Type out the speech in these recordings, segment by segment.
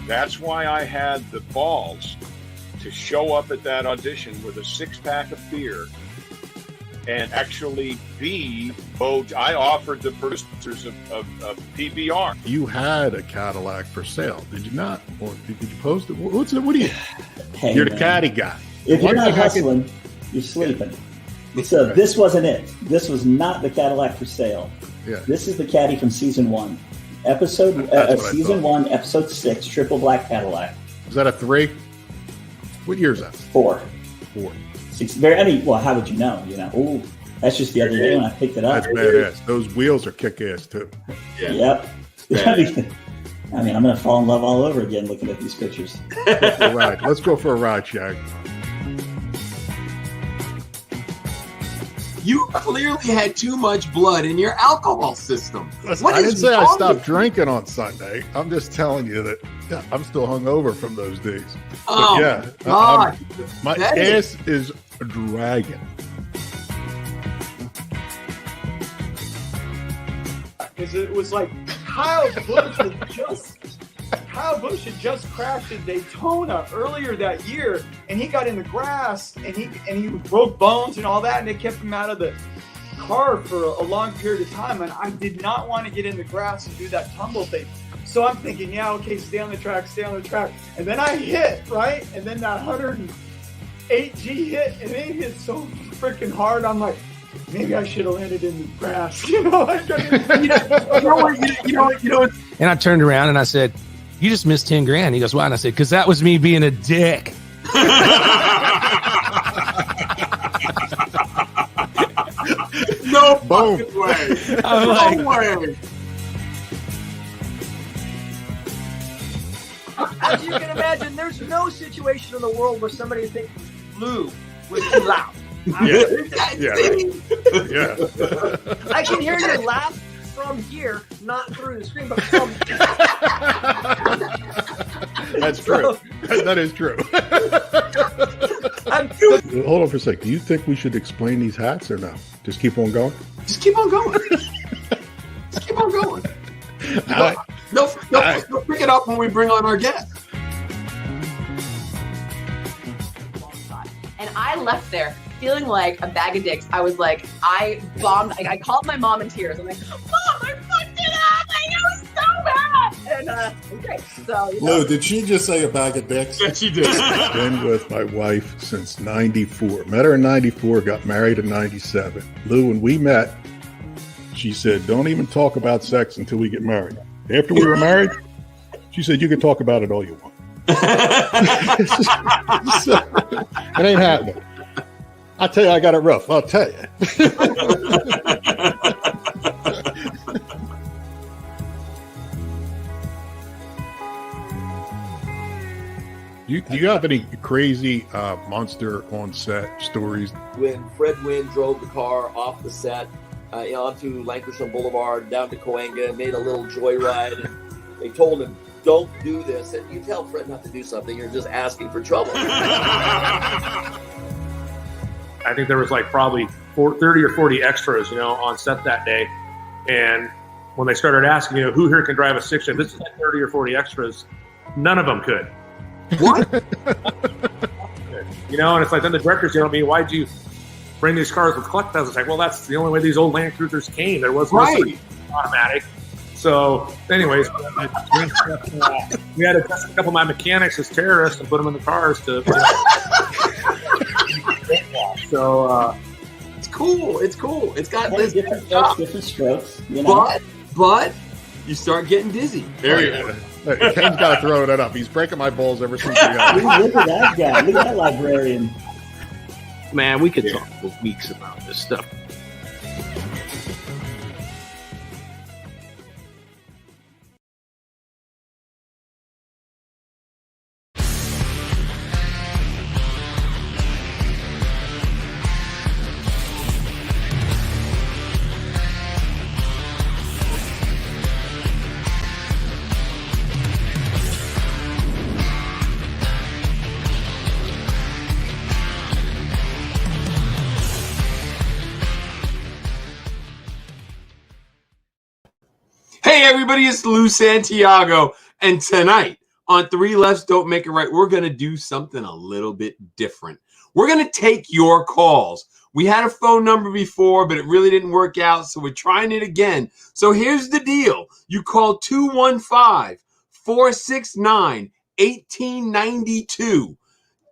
That's why I had the balls to show up at that audition with a 6-pack of beer and actually be both. I offered the producers of PBR. You had a Cadillac for sale, did you not? Or did you post it? What do you? Hey, you're man. the caddy guy. If you're not hustling, you're sleeping. So this wasn't it. This was not the Cadillac for sale. Yeah. This is the caddy from season 1. Season 1, episode 6, Triple Black Cadillac. Is that a 3? What year is that? 4. 4. 6. Well, how would you know? Ooh, that's just the other day when I picked it up. That's badass. Those wheels are kick-ass, too. Yeah. Yep. I mean, I'm going to fall in love all over again looking at these pictures. Let's go for a ride, Shag. You clearly had too much blood in your alcohol system. Listen, I didn't say I stopped drinking on Sunday. I'm just telling you that I'm still hungover from those days. Oh, yeah, God. My ass is dragging. Because it was like Kyle Busch had just crashed in Daytona earlier that year, and he got in the grass, and he broke bones and all that, and they kept him out of the car for a long period of time. And I did not want to get in the grass and do that tumble thing. So I'm thinking, yeah, okay, stay on the track. And then I hit, right? And then that 108G hit, and it hit so freaking hard. I'm like, maybe I should have landed in the grass. And I turned around and I said, "You just missed 10 grand." He goes, "Why?" And I said, "Because that was me being a dick." No fucking way. No way. As you can imagine, there's no situation in the world where somebody thinks Lou was too loud. Yeah. I can hear you laugh from here, not through the screen, but from That's true. That is true. Hold on for a sec. Do you think we should explain these hats or no? Just keep on going? Just keep on going. Just keep on going. They'll pick it up when we bring on our guest. And I left there feeling like a bag of dicks. I was like, I bombed. I called my mom in tears. I'm like, Mom, I fucked it up. It was so bad. And it was great. So, Lou, did she just say a bag of dicks? Yes, she did. Been with my wife since 94. Met her in 94, got married in 97. Lou, when we met, she said, "Don't even talk about sex until we get married." After we were married, she said, "You can talk about it all you want." So, it ain't happening. I'll tell you, I got it rough. I'll tell you. Do you have any crazy monster on set stories? When Fred Wynn drove the car off the set onto Lankershim Boulevard down to Cahuenga and made a little joyride, and they told him, "Don't do this." And you tell Fred not to do something, you're just asking for trouble. I think there was like probably 30 or 40 extras, on set that day. And when they started asking, who here can drive a 6-shift? This is like 30 or 40 extras. None of them could. What? And it's like, then the directors, why'd you bring these cars with clutch pedals? It's like, well, that's the only way these old Land Cruisers came. There was no automatic. So anyways, we had to test a couple of my mechanics as terrorists and put them in the cars to... So it's cool. It's got different strokes. But you start getting dizzy. There you go. Ken's got to throw that up. He's breaking my balls ever since we got Look at that guy. Look at that librarian. Man, we could talk for weeks about this stuff. Hey everybody, it's Lou Santiago, and tonight on Three Lefts Don't Make It Right, we're going to do something a little bit different. We're going to take your calls. We had a phone number before, but it really didn't work out, so we're trying it again. So here's the deal. You call 215-469-1892.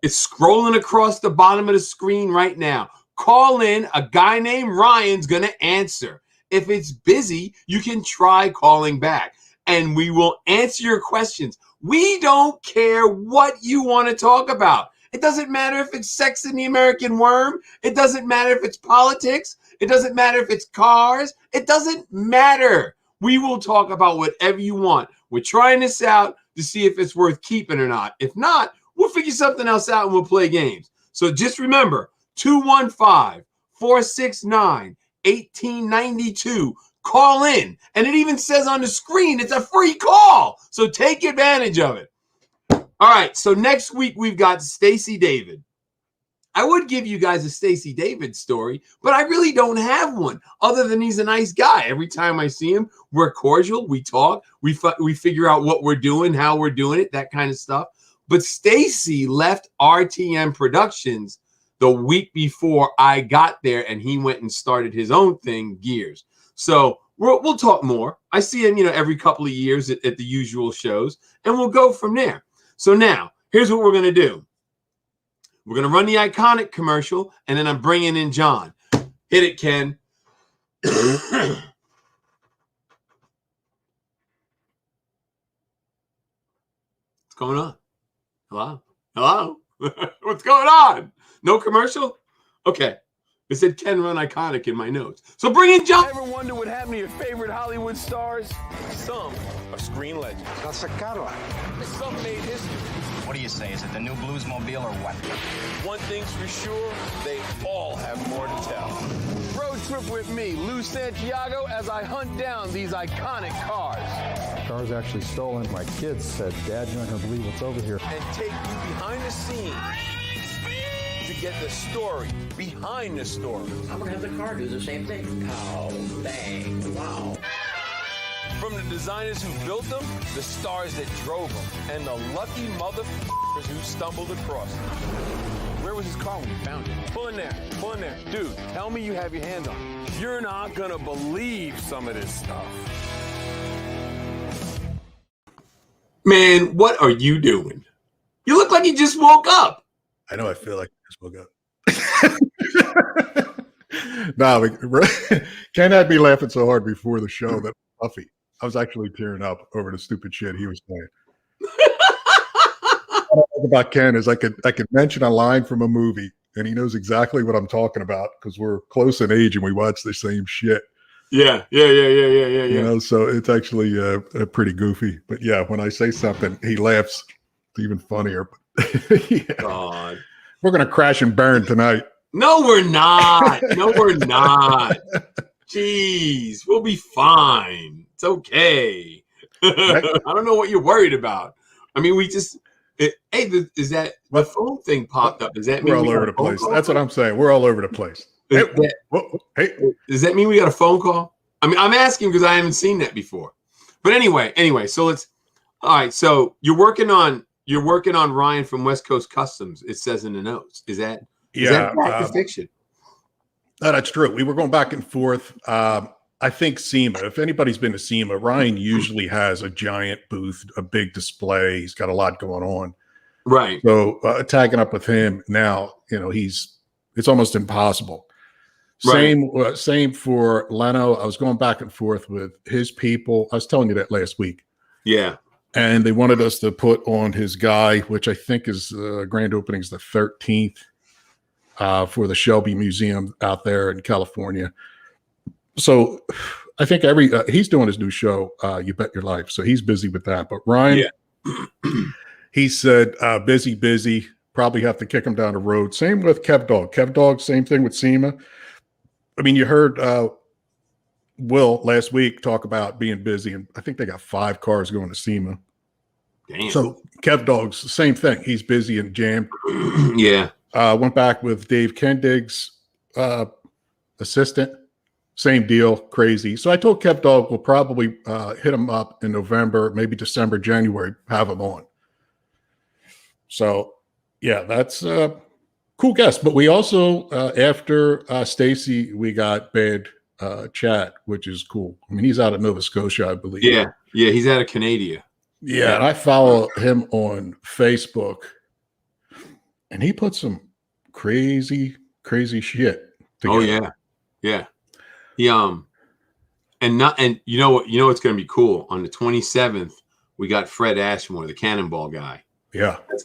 It's scrolling across the bottom of the screen right now. Call in. A guy named Ryan's going to answer. If it's busy, you can try calling back, and we will answer your questions. We don't care what you want to talk about. It doesn't matter if it's sex and the American worm. It doesn't matter if it's politics. It doesn't matter if it's cars. It doesn't matter. We will talk about whatever you want. We're trying this out to see if it's worth keeping or not. If not, we'll figure something else out and we'll play games. So just remember, 215-469-1892. Call in. And it even says on the screen, it's a free call. So take advantage of it. All right, so next week we've got Stacey David. I would give you guys a Stacey David story, but I really don't have one other than he's a nice guy. Every time I see him, we're cordial, we talk, we figure out what we're doing, how we're doing it, that kind of stuff. But Stacey left RTM Productions the week before I got there, and he went and started his own thing, Gears. So we'll talk more. I see him, every couple of years at the usual shows, and we'll go from there. So now, here's what we're going to do. We're going to run the iconic commercial, and then I'm bringing in John. Hit it, Ken. What's going on? Hello? Hello? What's going on? No commercial? Okay. It said Ken run iconic in my notes. So bring in John. Ever wonder what happened to your favorite Hollywood stars? Some are screen legends. That's a Cadillac. Some made history. What do you say? Is it the new Bluesmobile or what? One thing's for sure, they all have more to tell. Road trip with me, Lou Santiago, as I hunt down these iconic cars. The car's actually stolen. My kids said, Dad, you're not going to believe what's over here. And take you behind the scenes to get the story behind the story. I'm going to have the car do the same thing. Oh, bang, wow. From the designers who built them, the stars that drove them, and the lucky motherfuckers who stumbled across them. Where was his car when you found it? Pull in there, pull in there. Dude, tell me you have your hands on it. You're not gonna believe some of this stuff. Man, what are you doing? You look like you just woke up. I know, I feel like I just woke up. No, Ken had me laughing so hard before the show that Puffy. I was actually tearing up over the stupid shit he was saying. What I like about Ken is I could mention a line from a movie and he knows exactly what I'm talking about because we're close in age and we watch the same shit. Yeah. So it's actually pretty goofy. But yeah, when I say something, he laughs. It's even funnier. Yeah. God. We're gonna crash and burn tonight. No, we're not. No, we're not. Jeez, we'll be fine. It's okay. I don't know what you're worried about. I mean, is that the phone thing popped up? Does that mean we're all over the place? That's what I'm saying. We're all over the place. Does that mean we got a phone call? I mean, I'm asking because I haven't seen that before. But anyway, so all right. So you're working on Ryan from West Coast Customs. It says in the notes. Is that fact or fiction? No, that's true. We were going back and forth. I think SEMA, if anybody's been to SEMA, Ryan usually has a giant booth, a big display. He's got a lot going on. Right. So tagging up with him now, it's almost impossible. Right. Same for Leno. I was going back and forth with his people. I was telling you that last week. Yeah. And they wanted us to put on his guy, which I think is grand opening is the 13th. For the Shelby Museum out there in California. So I think he's doing his new show, You Bet Your Life. So he's busy with that. But Ryan, he said, busy, probably have to kick him down the road. Same with Kev Dog. Kev Dog, same thing with SEMA. I mean, you heard Will last week talk about being busy, and I think they got 5 cars going to SEMA. Damn. So Kev Dog's the same thing. He's busy and jammed. Yeah. Went back with Dave Kendig's assistant. Same deal, crazy. So I told Kev Dog we'll probably hit him up in November, maybe December, January, have him on. So, yeah, that's a cool guest. But we also, after Stacy, we got Bad Chad, which is cool. I mean, he's out of Nova Scotia, I believe. Yeah, he's out of Canada. Yeah, and I follow him on Facebook, and he put some crazy shit together. Oh yeah. He and you know what's going to be cool on the 27th. We got Fred Ashmore, the Cannonball guy. Yeah, that's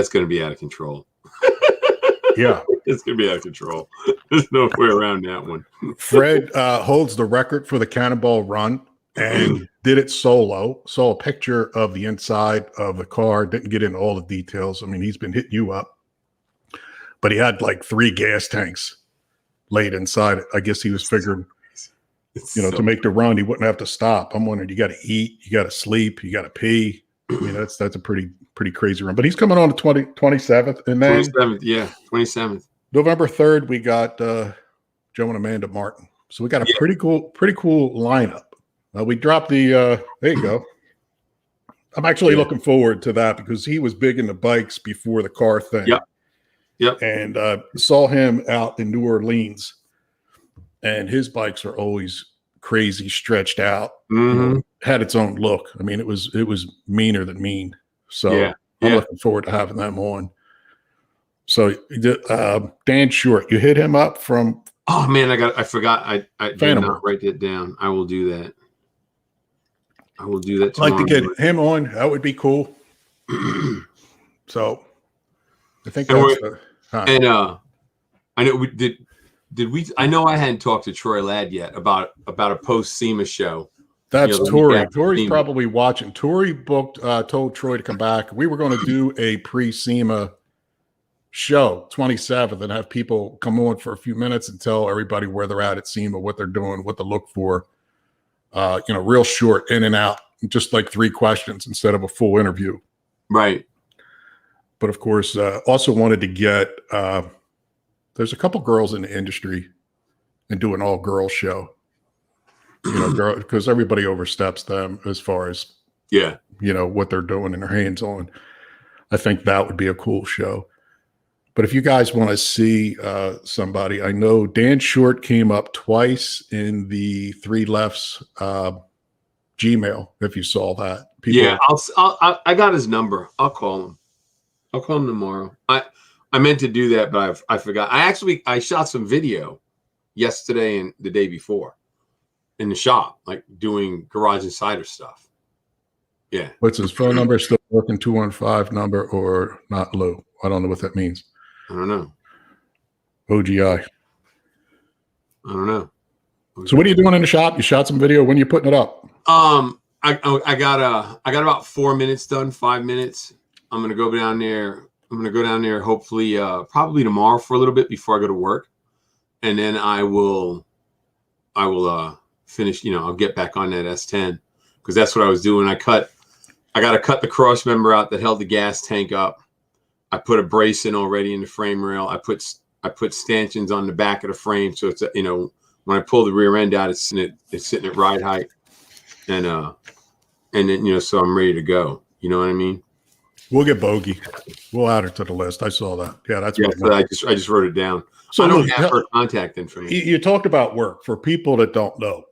gonna be out of control. Yeah, it's gonna be out of control. There's no way around that one. Fred holds the record for the Cannonball run and did it solo. Saw a picture of the inside of the car. Didn't get into all the details. I mean, he's been hitting you up, but he had like 3 gas tanks laid inside it. I guess he was figuring, to make the run, he wouldn't have to stop. I'm wondering, you got to eat, you got to sleep, you got to pee. I mean, that's a pretty crazy run. But he's coming on the 27th, and then 27th. November 3rd, we got Joe and Amanda Martin. So we got a pretty cool lineup. We dropped the there you go. I'm actually looking forward to that because he was big into bikes before the car thing. Yep. And saw him out in New Orleans, and his bikes are always crazy, stretched out. Had its own look. I mean, it was meaner than mean. So I'm looking forward to having them on. So Dan Short, you hit him up from. Oh man, I forgot. I did not write it down. I will do that. I'd like to get him on. That would be cool. So I think that's I know we did we I know I hadn't talked to Troy Ladd yet about a post SEMA show. That's Tori. Tori's probably watching. Tori booked, told Troy to come back. We were going to do a pre-SEMA show, 27th, and have people come on for a few minutes and tell everybody where they're at SEMA, what they're doing, what to look for. Real short, in and out, just like 3 questions instead of a full interview. Right. But of course, also wanted to get, there's a couple girls in the industry and do an all-girls show. Because everybody oversteps them as far as what they're doing and their hands on. I think that would be a cool show. But if you guys want to see somebody, I know Dan Short came up twice in the 3 Lefts Gmail. If you saw that, I got his number. I'll call him. I'll call him tomorrow. I meant to do that, but I forgot. I shot some video yesterday and the day before. In the shop, like doing Garage Insider stuff. Yeah. What's his phone number? Still working 215 number or not, Lou? I don't know what that means. I don't know. OGI. I don't know. So what are you doing in the shop? You shot some video. When are you putting it up? I got about 4 minutes done, 5 minutes. I'm gonna go down there. Hopefully, probably tomorrow for a little bit before I go to work, and then I will finish. I'll get back on that S10 because that's what I was doing. I got to cut the cross member out that held the gas tank up. I put a brace in already in the frame rail. I put stanchions on the back of the frame, so it's when I pull the rear end out, it's sitting at ride height, and then so I'm ready to go. You know what I mean? We'll get Bogey. We'll add her to the list. I saw that. Yeah, that's what I just wrote it down. So I don't have her contact information. You talked about work. For people that don't know,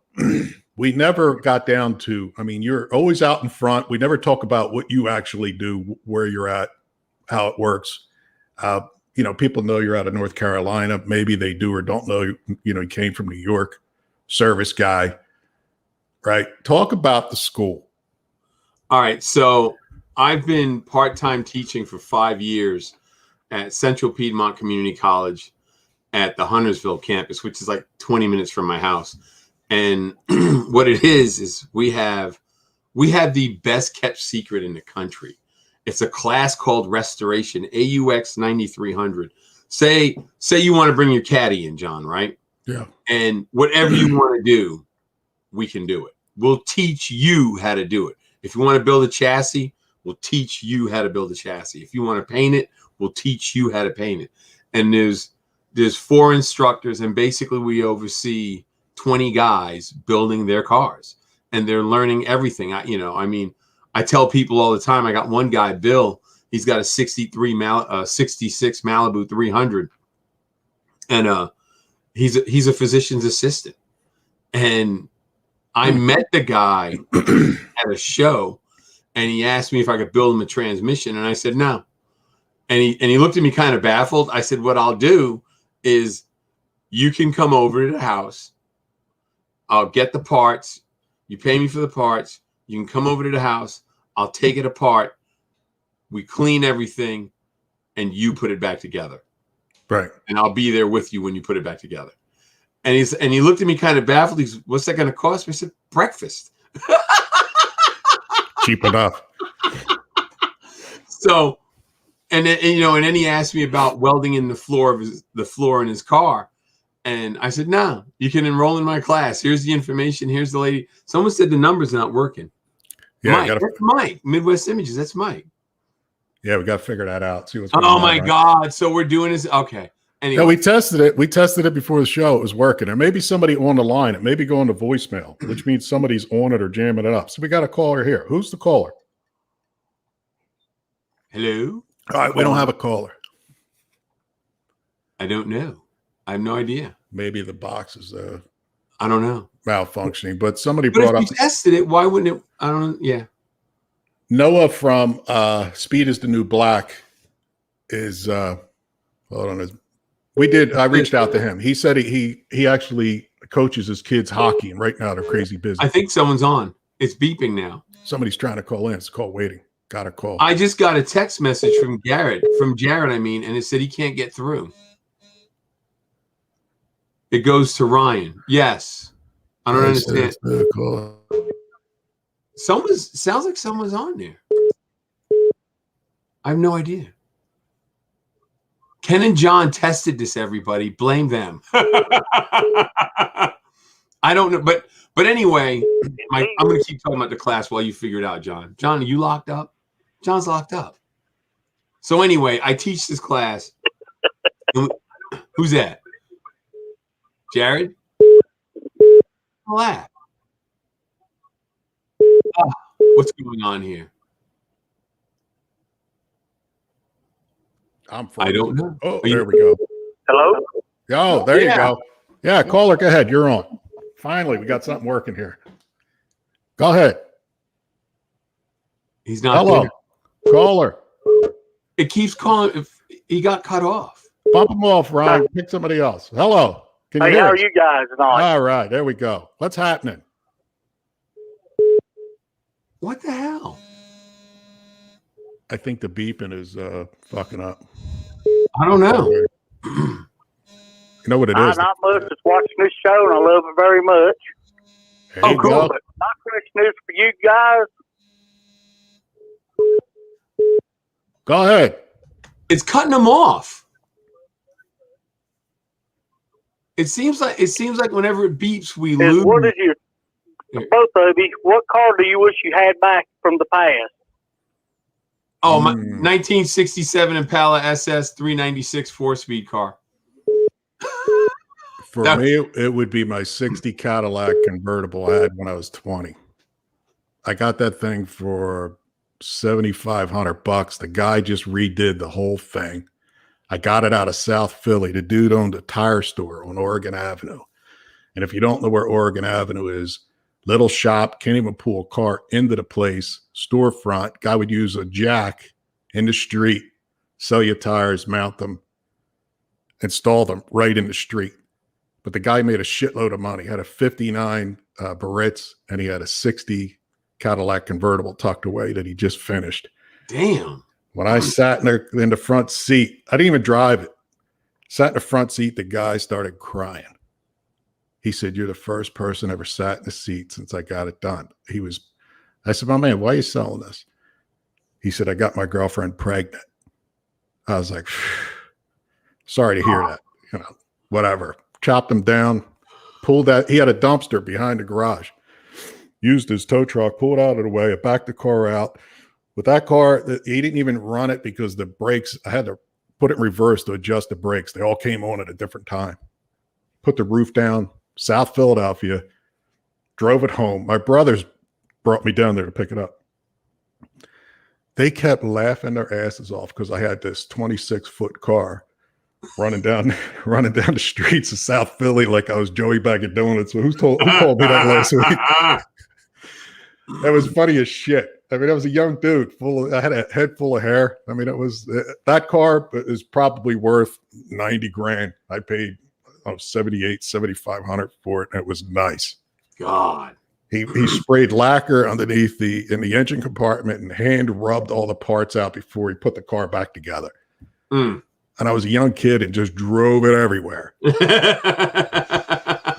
we never got down to, you're always out in front. We never talk about what you actually do, where you're at, how it works. People know you're out of North Carolina. Maybe they do or don't know, you came from New York, service guy, right? Talk about the school. All right. So I've been part-time teaching for 5 years at Central Piedmont Community College at the Huntersville campus, which is like 20 minutes from my house. And what it is we have the best kept secret in the country. It's a class called Restoration, AUX 9300. Say you want to bring your caddy in, John, right? Yeah. And whatever you want to do, we can do it. We'll teach you how to do it. If you want to build a chassis, we'll teach you how to build a chassis. If you want to paint it, we'll teach you how to paint it. And there's 4 instructors, and basically we oversee 20 guys building their cars, and they're learning everything. I tell people all the time, I got one guy, Bill, He's got a 66 Malibu 300, and he's a physician's assistant. And I met the guy at a show, and he asked me if I could build him a transmission, and I said no. And he looked at me kind of baffled. I said, what I'll do is you can come over to the house. I'll get the parts. You pay me for the parts. You can come over to the house. I'll take it apart. We clean everything, and you put it back together. Right. And I'll be there with you when you put it back together. And he looked at me kind of baffled. He's, what's that going to cost me? I said, breakfast. Cheap enough. So, and then he asked me about welding in the floor in his car. And I said, no, you can enroll in my class. Here's the information. Here's the lady. Someone said the number's not working. Yeah, Mike, that's Mike. Midwest Images. That's Mike. Yeah, we got to figure that out. See what's going on. Oh my God. So we're doing this. Okay. Anyway. No, we tested it. We tested it before the show. It was working. There may be somebody on the line. It may be going to voicemail, which means somebody's on it or jamming it up. So we got a caller here. Who's the caller? Hello? All right, we don't have a caller. I don't know. I have no idea. Maybe the box is I don't know. Malfunctioning, but somebody But brought if up. you tested it, why wouldn't it? I don't. Yeah. Noah from Speed is the New Black is. Hold on. I reached out to him. He said he actually coaches his kids hockey, and right now they're crazy busy. I think someone's on. It's beeping now. Somebody's trying to call in. It's call waiting. Got a call. I just got a text message from Jared, and it said he can't get through. It goes to Ryan. Yes. I don't understand. Sounds like someone's on there. I have no idea. Ken and John tested this, everybody. Blame them. I don't know. But anyway, I'm going to keep talking about the class while you figure it out, John. John, are you locked up? John's locked up. So anyway, I teach this class. Who's that? Jared? What's going on here? I don't know. Oh, there we go. Hello? Oh, there you go. Yeah, caller, go ahead. You're on. Finally, we got something working here. Go ahead. He's not Hello. there. Caller. It keeps calling. If he got cut off. Bump him off, Ryan. Pick somebody else. Hello. Can you Hey, hear how are us? you guys tonight? All right, there we go. What's happening? What the hell? I think the beeping is fucking up. I don't know. You know what it I'm is? not much. Just watching this show, and I love it very much. There you go. But my question is for you guys. Go ahead. It's cutting them off. It seems like whenever it beeps, we lose. What did you, both of you, what car do you wish you had back from the past? Oh, my 1967 Impala SS 396 4-speed car. For me, it would be my 60 Cadillac convertible I had when I was 20. I got that thing for $7,500. The guy just redid the whole thing. I got it out of South Philly. The dude owned a tire store on Oregon Avenue. And if you don't know where Oregon Avenue is, little shop, can't even pull a car into the place, storefront. Guy would use a jack in the street, sell you tires, mount them, install them right in the street. But the guy made a shitload of money. He had a 59 Barrettes, and he had a 60 Cadillac convertible tucked away that he just finished. Damn. When I sat in the front seat, I didn't even drive it. Sat in the front seat, the guy started crying. He said, "You're the first person ever sat in the seat since I got it done." I said, "My man, why are you selling this?" He said, "I got my girlfriend pregnant." I was like, sorry to hear that. Whatever. Chopped him down, pulled that. He had a dumpster behind the garage. Used his tow truck, pulled out of the way, backed the car out. With that car, he didn't even run it because the brakes, I had to put it in reverse to adjust the brakes. They all came on at a different time. Put the roof down, South Philadelphia, drove it home. My brothers brought me down there to pick it up. They kept laughing their asses off because I had this 26-foot car running down the streets of South Philly like I was Joey Bag of Donuts. Who called me that last week? That was funny as shit. I mean, I was a young dude. I had a head full of hair. I mean, that car is probably worth $90,000. I paid 7,500 for it, and it was nice. God. He sprayed lacquer underneath in the engine compartment and hand rubbed all the parts out before he put the car back together. Mm. And I was a young kid and just drove it everywhere.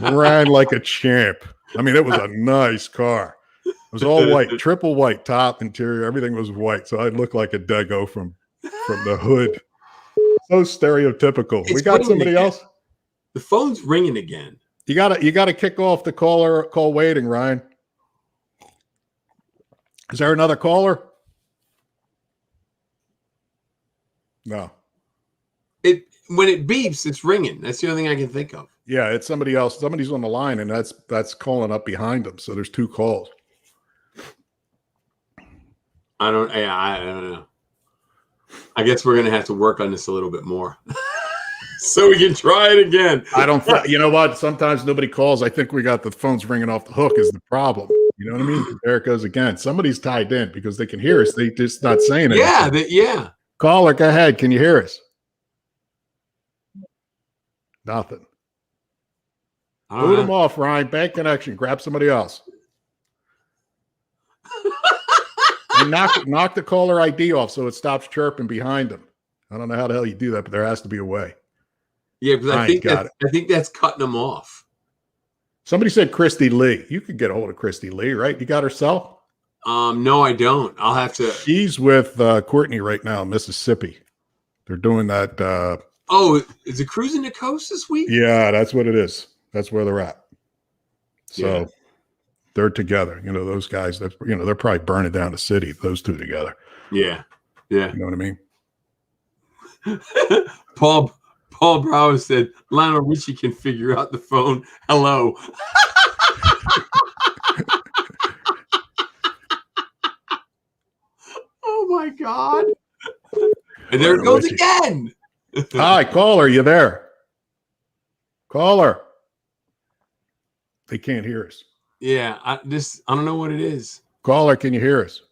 Ran like a champ. I mean, it was a nice car. It was all white, triple white top, interior. Everything was white. So I looked like a Dago from the hood. So stereotypical. We got somebody else? The phone's ringing again. You gotta kick off the call waiting, Ryan. Is there another caller? No. When it beeps, it's ringing. That's the only thing I can think of. Yeah, it's somebody else. Somebody's on the line, and that's calling up behind them. So there's two calls. I don't know. I guess we're gonna have to work on this a little bit more. So we can try it again. You know what? Sometimes nobody calls. I think we got the phones ringing off the hook is the problem. You know what I mean? There it goes again. Somebody's tied in because they can hear us. They just not saying it. Yeah. Caller, go ahead. Can you hear us? Nothing. Boot them off, Ryan. Bad connection. Grab somebody else. And knock the caller ID off so it stops chirping behind them. I don't know how the hell you do that, but there has to be a way. Yeah, because I think that's cutting them off. Somebody said Christy Lee. You could get a hold of Christy Lee, right? You got her cell? No, I don't. I'll have to. She's with Courtney right now in Mississippi. They're doing that. Is it cruising the coast this week? Yeah, that's what it is. That's where they're at. So they're together. You know, those guys. They're probably burning down the city. Those two together. Yeah. You know what I mean? Paul Brower said Lionel Richie can figure out the phone. Hello. Oh my God. And there it goes again. Hi, caller, you there? Caller. They can't hear us. Yeah, I don't know what it is. Caller, can you hear us?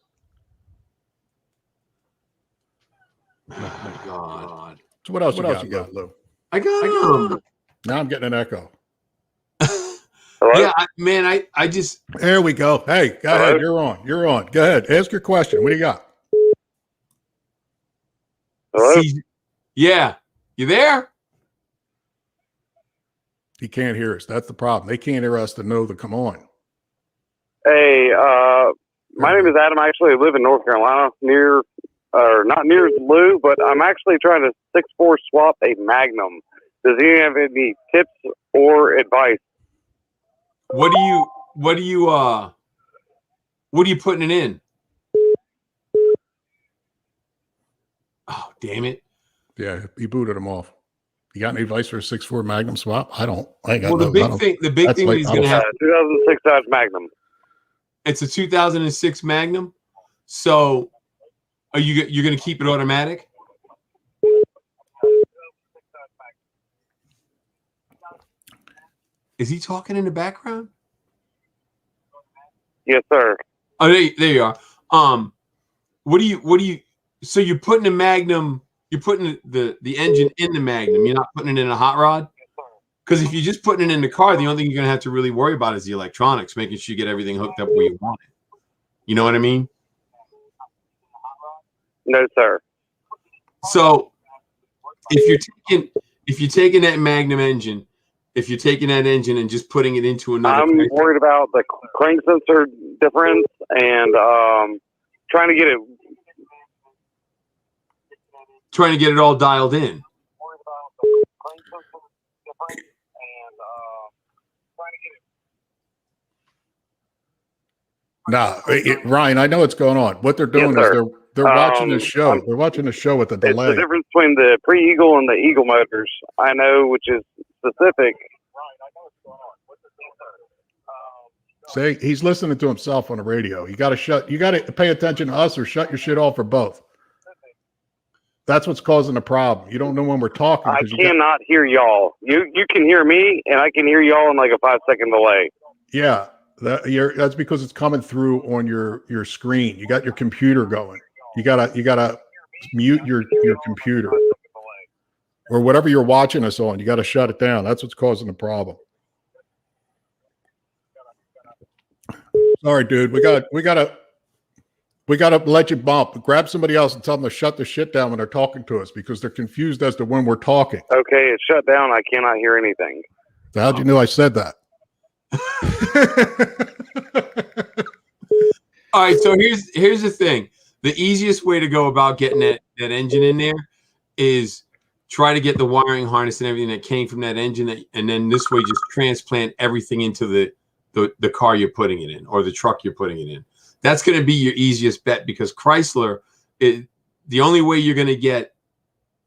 Oh my God. So what else you got, Lou? I got Now I'm getting an echo. Yeah, I just. There we go. Hey, go ahead. You're on. Go ahead. Ask your question. What do you got? Hello? Yeah. You there? He can't hear us. That's the problem. They can't hear us to know to come on. Hey, my name is Adam. I actually live in North Carolina, not near Lou, but I'm actually trying to 6-4 swap a Magnum. Does he have any tips or advice? What are you putting it in? Oh, damn it. Yeah, he booted him off. You got any advice for a 6.4 Magnum swap? I ain't got well, the big thing he's going to have 2006 Dodge Magnum. It's a 2006 Magnum. So you're going to keep it automatic? Is he talking in the background? Yes, sir. Oh, there you are. What do you? So you're putting a Magnum. You're putting the engine in the Magnum. You're not putting it in a hot rod. Because if you're just putting it in the car, the only thing you're going to have to really worry about is the electronics, making sure you get everything hooked up where you want it. You know what I mean? No, sir. So if you're taking that Magnum engine, if you're taking that engine and just putting it into another, I'm worried about the crank sensor difference and trying to get it all dialed in. Nah, Ryan, I know what's going on. What they're doing is they're watching a show. They're watching a show with a delay. It's the difference between the pre-Eagle and the Eagle motors. I know, which is specific. See, he's listening to himself on the radio. You got to pay attention to us or shut your shit off or both. That's what's causing the problem. You don't know when we're talking. I cannot hear y'all. You can hear me, and I can hear y'all in like a 5-second delay. Yeah, that's because it's coming through on your screen. You got your computer going. You gotta mute your computer or whatever you're watching us on. You got to shut it down. That's what's causing the problem. Sorry, dude. We gotta let you bump. Grab somebody else and tell them to shut the shit down when they're talking to us because they're confused as to when we're talking. Okay, it's shut down. I cannot hear anything. So how'd you know I said that? All right, so here's the thing. The easiest way to go about getting that engine in there is try to get the wiring harness and everything that came from that engine, and then this way just transplant everything into the car you're putting it in or the truck you're putting it in. That's going to be your easiest bet because Chrysler, the only way you're going to get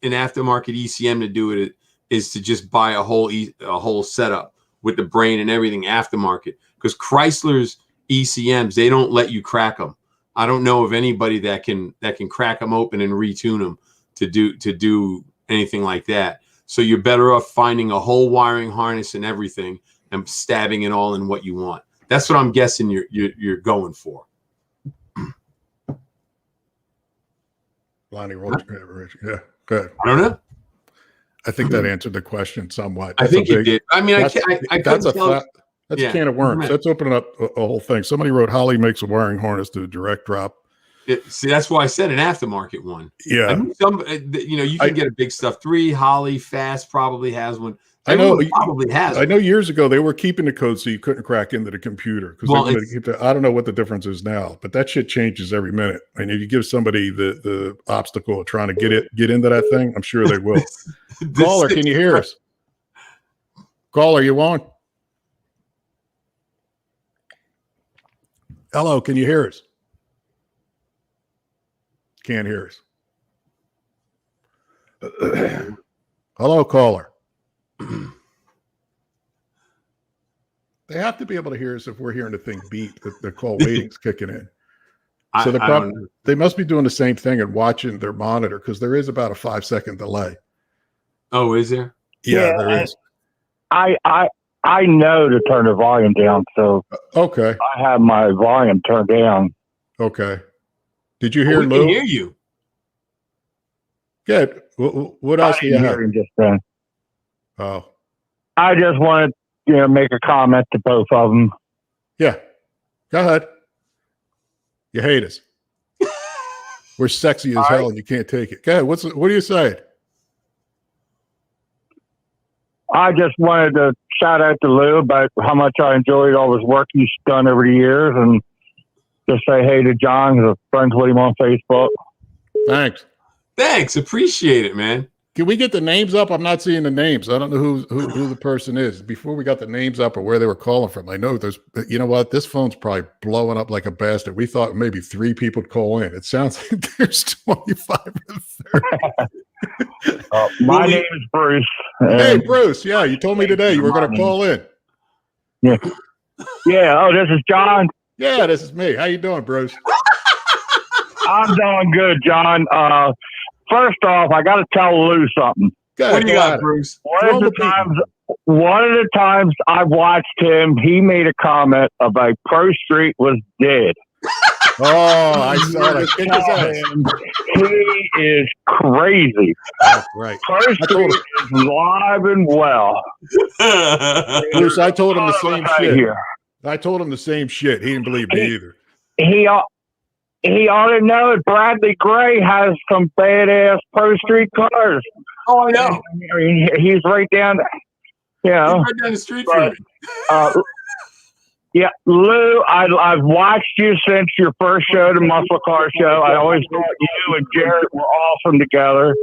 an aftermarket ECM to do it is to just buy a whole setup with the brain and everything aftermarket. Because Chrysler's ECMs, they don't let you crack them. I don't know of anybody that can crack them open and retune them to do anything like that. So you're better off finding a whole wiring harness and everything and stabbing it all in what you want. That's what I'm guessing you're going for. Lonnie Roach, yeah, good. I don't know. I think that answered the question somewhat. I think it did. I mean, that's a can of worms. That's opening up a whole thing. Somebody wrote Holly makes a wiring harness to direct drop. See, that's why I said an aftermarket one. Yeah, you can get a big stuff. 3 Holly Fast probably has one. I know probably has. I know years ago they were keeping the code so you couldn't crack into the computer because I don't know what the difference is now, but that shit changes every minute. And if you give somebody the obstacle of trying to get into that thing, I'm sure they will. Caller, can you hear us? Caller, you on? Hello, can you hear us? Can't hear us. Hello, caller. They have to be able to hear us if we're hearing the thing beep. The call waiting's kicking in. So they must be doing the same thing and watching their monitor because there is about a 5-second delay. Oh, is there? Yeah, there is. I know to turn the volume down, so okay. I have my volume turned down. Okay. Did you hear Lou? We can hear you. Good. What else do you have? Just then. Oh. I just wanted to make a comment to both of them. Yeah. Go ahead. You hate us. We're sexy as hell and you can't take it. Go ahead. What are you saying? I just wanted to shout out to Lou about how much I enjoyed all his work he's done over the years and just say hey to John, who's friends with him on Facebook. Thanks. Appreciate it, man. Can we get the names up? I'm not seeing the names. I don't know who the person is. Before we got the names up or where they were calling from. I know you know what? This phone's probably blowing up like a bastard. We thought maybe 3 people would call in. It sounds like there's 25 or 30. My name is Bruce. Hey, Bruce. Yeah, you told me today you were going to call in. Yeah. Yeah. Oh, this is John. Yeah, this is me. How you doing, Bruce? I'm doing good, John. First off, I got to tell Lou something. What do you got, Bruce? One of the times I watched him, he made a comment about Pro Street was dead. Oh, I saw that. He is crazy. That's right. Pro Street is live and well. Bruce, I told him the same shit. I told him the same shit. He didn't believe me either. He ought to know that Bradley Gray has some badass Pro Street cars. Oh, I know. He's right down, He's right down the street from me. Yeah, Lou, I've watched you since your first show, the Muscle Car Show. I always thought you and Jarrett were awesome together.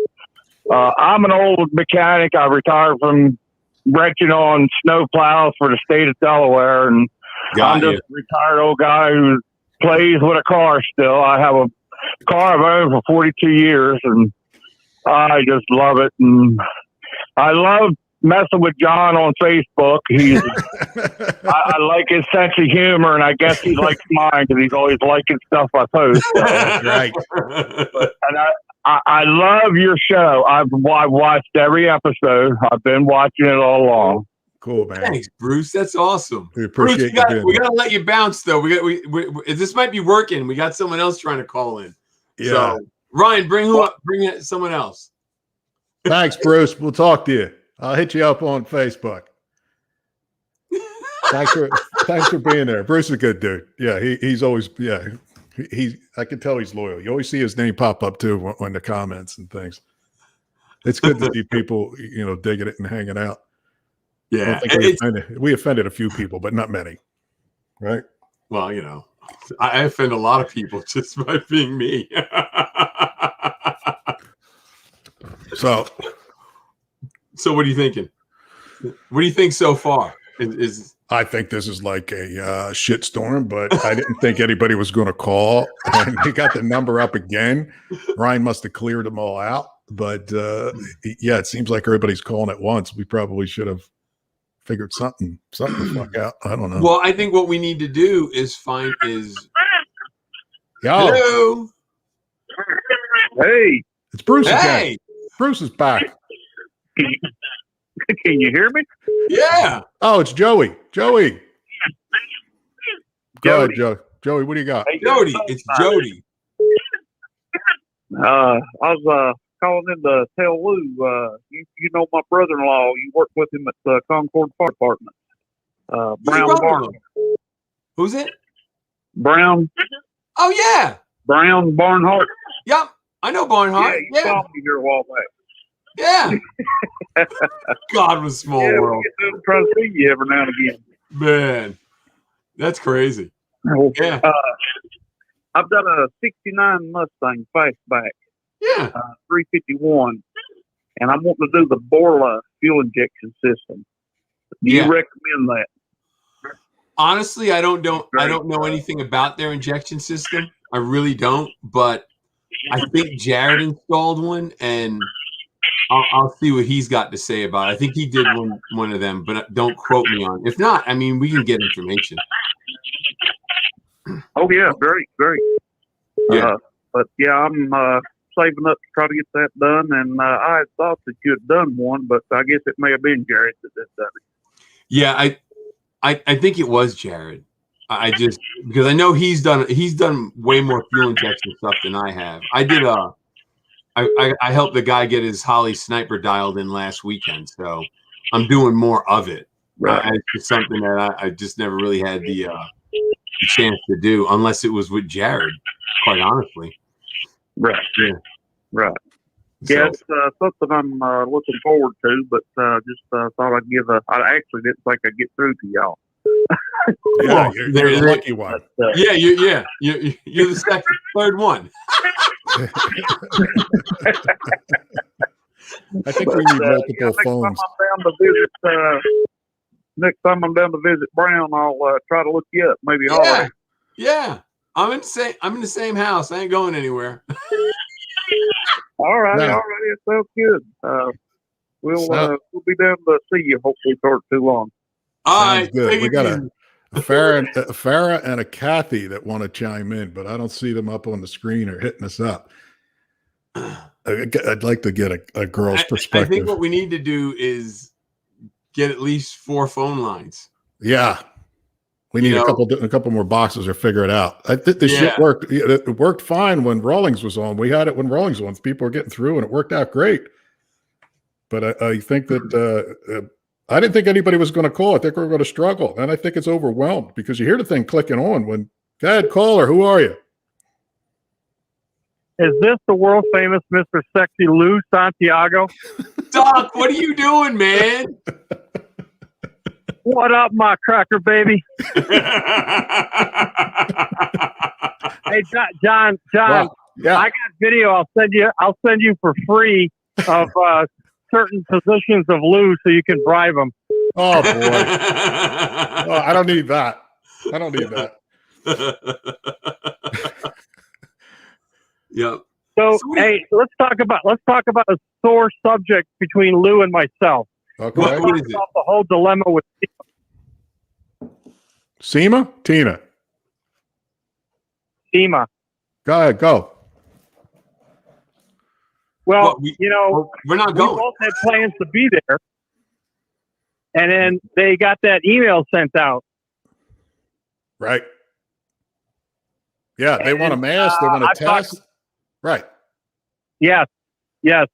I'm an old mechanic. I retired from wrenching on snow plows for the state of Delaware, and I'm just a retired old guy who plays with a car still. I have a car I've owned for 42 years, and I just love it. And I love messing with John on Facebook. He's I like his sense of humor, and I guess he likes mine because he's always liking stuff I post. So. Right. And I love your show. I've watched every episode. I've been watching it all along. Cool, man. Thanks, Bruce. That's awesome. We appreciate Bruce, we gotta let you bounce though. We this might be working. We got someone else trying to call in. Yeah. So Ryan, bring someone else. Thanks, Bruce. We'll talk to you. I'll hit you up on Facebook. Thanks for being there. Bruce is a good dude. Yeah, he's always I can tell he's loyal. You always see his name pop up too when the comments and things. It's good to see people, digging it and hanging out. Yeah, we offended a few people, but not many, right? Well, I offend a lot of people just by being me. So what are you thinking? What do you think so far? I think this is like a shitstorm, but I didn't think anybody was going to call. And they got the number up again. Ryan must have cleared them all out. But yeah, it seems like everybody's calling at once. We probably should have figured something the fuck out. I don't know. Well, I think what we need to do is Hello. Hey, it's Bruce again. Hey, Bruce is back. Can you hear me? Yeah. Oh, it's Joey. Joey. Go ahead, Joe. Joey, what do you got? Hey, Jody. It's Jody. I was calling in to tell Lou, you know my brother-in-law. You work with him at the Concord Fire Department. Brown Barnhart. Who's it? Brown. Oh, yeah. Brown Barnhart. Yep. I know Barnhart. Yeah, you saw me here a while back. Yeah. God was small world. I'm trying to see you every now and again. Man, that's crazy. Yeah. I've got a 69 Mustang fastback. Yeah. 351. And I'm wanting to do the Borla fuel injection system. Do you recommend that? Honestly, I don't know anything about their injection system. I really don't, but I think Jared installed one, and I'll see what he's got to say about it. I think he did one of them, but don't quote me on it. If not, I mean, we can get information. Oh, yeah, great. Yeah. But, yeah, I'm saving up to try to get that done, and I had thought that you had done one, but I guess it may have been Jared that did it. Yeah, I think it was Jared. I just because I know he's done way more fuel injection stuff than I have. I did I helped the guy get his Holly sniper dialed in last weekend, so I'm doing more of it. Right. It's something that I just never really had the chance to do unless it was with Jared, quite honestly. Right. Yeah. Right. So, Yeah, it's something I'm looking forward to, but just thought I'd I actually didn't think I'd get through to y'all. Yeah, you're the lucky one. Yeah, you're the third one. I think we need multiple phones. Next time I'm down to visit Brown, I'll try to look you up. Maybe holler. Yeah. I'm in the same house. I ain't going anywhere. All right. Yeah. All right. It sounds good. We'll be down to see you hopefully for too long. All Sounds right. good. We got a Farrah and a Kathy that want to chime in, but I don't see them up on the screen or hitting us up. I'd like to get a girl's perspective. I think what we need to do is get at least 4 phone lines. Yeah. We need a couple more boxes or figure it out. This shit worked. It worked fine when Rawlings was on. We had it when Rawlings was on. People were getting through and it worked out great. But I think that I didn't think anybody was going to call. I think we were going to struggle. And I think it's overwhelmed because you hear the thing clicking on when, go ahead, caller, who are you? Is this the world famous Mr. Sexy Lou Santiago? Doc, what are you doing, man? What up, my cracker baby? Hey, John. Wow. Yeah. I got video. I'll send you for free of certain positions of Lou so you can bribe him. Oh boy. I don't need that. Yep. So hey, let's talk about a sore subject between Lou and myself. Okay. What is it? The whole dilemma with SEMA? Tina. SEMA. Go ahead, go. Well, we're not we going. both had plans to be there. And then they got that email sent out. Right. Yeah, they want a mask. They want a test. Right. Yes. Yes.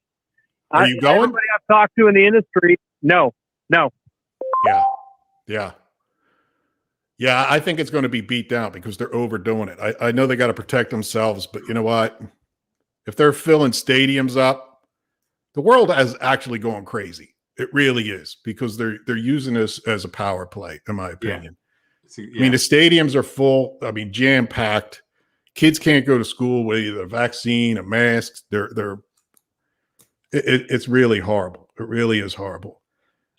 Are you going? Everybody I've talked to in the industry, no. Yeah. Yeah. Yeah, I think it's going to be beat down because they're overdoing it. I know they got to protect themselves, but you know what? If they're filling stadiums up, the world is actually going crazy. It really is, because they're using this as a power play, in my opinion. Yeah. I mean, the stadiums are full. I mean, jam-packed. Kids can't go to school with either a vaccine, a mask. It's really horrible. It really is horrible.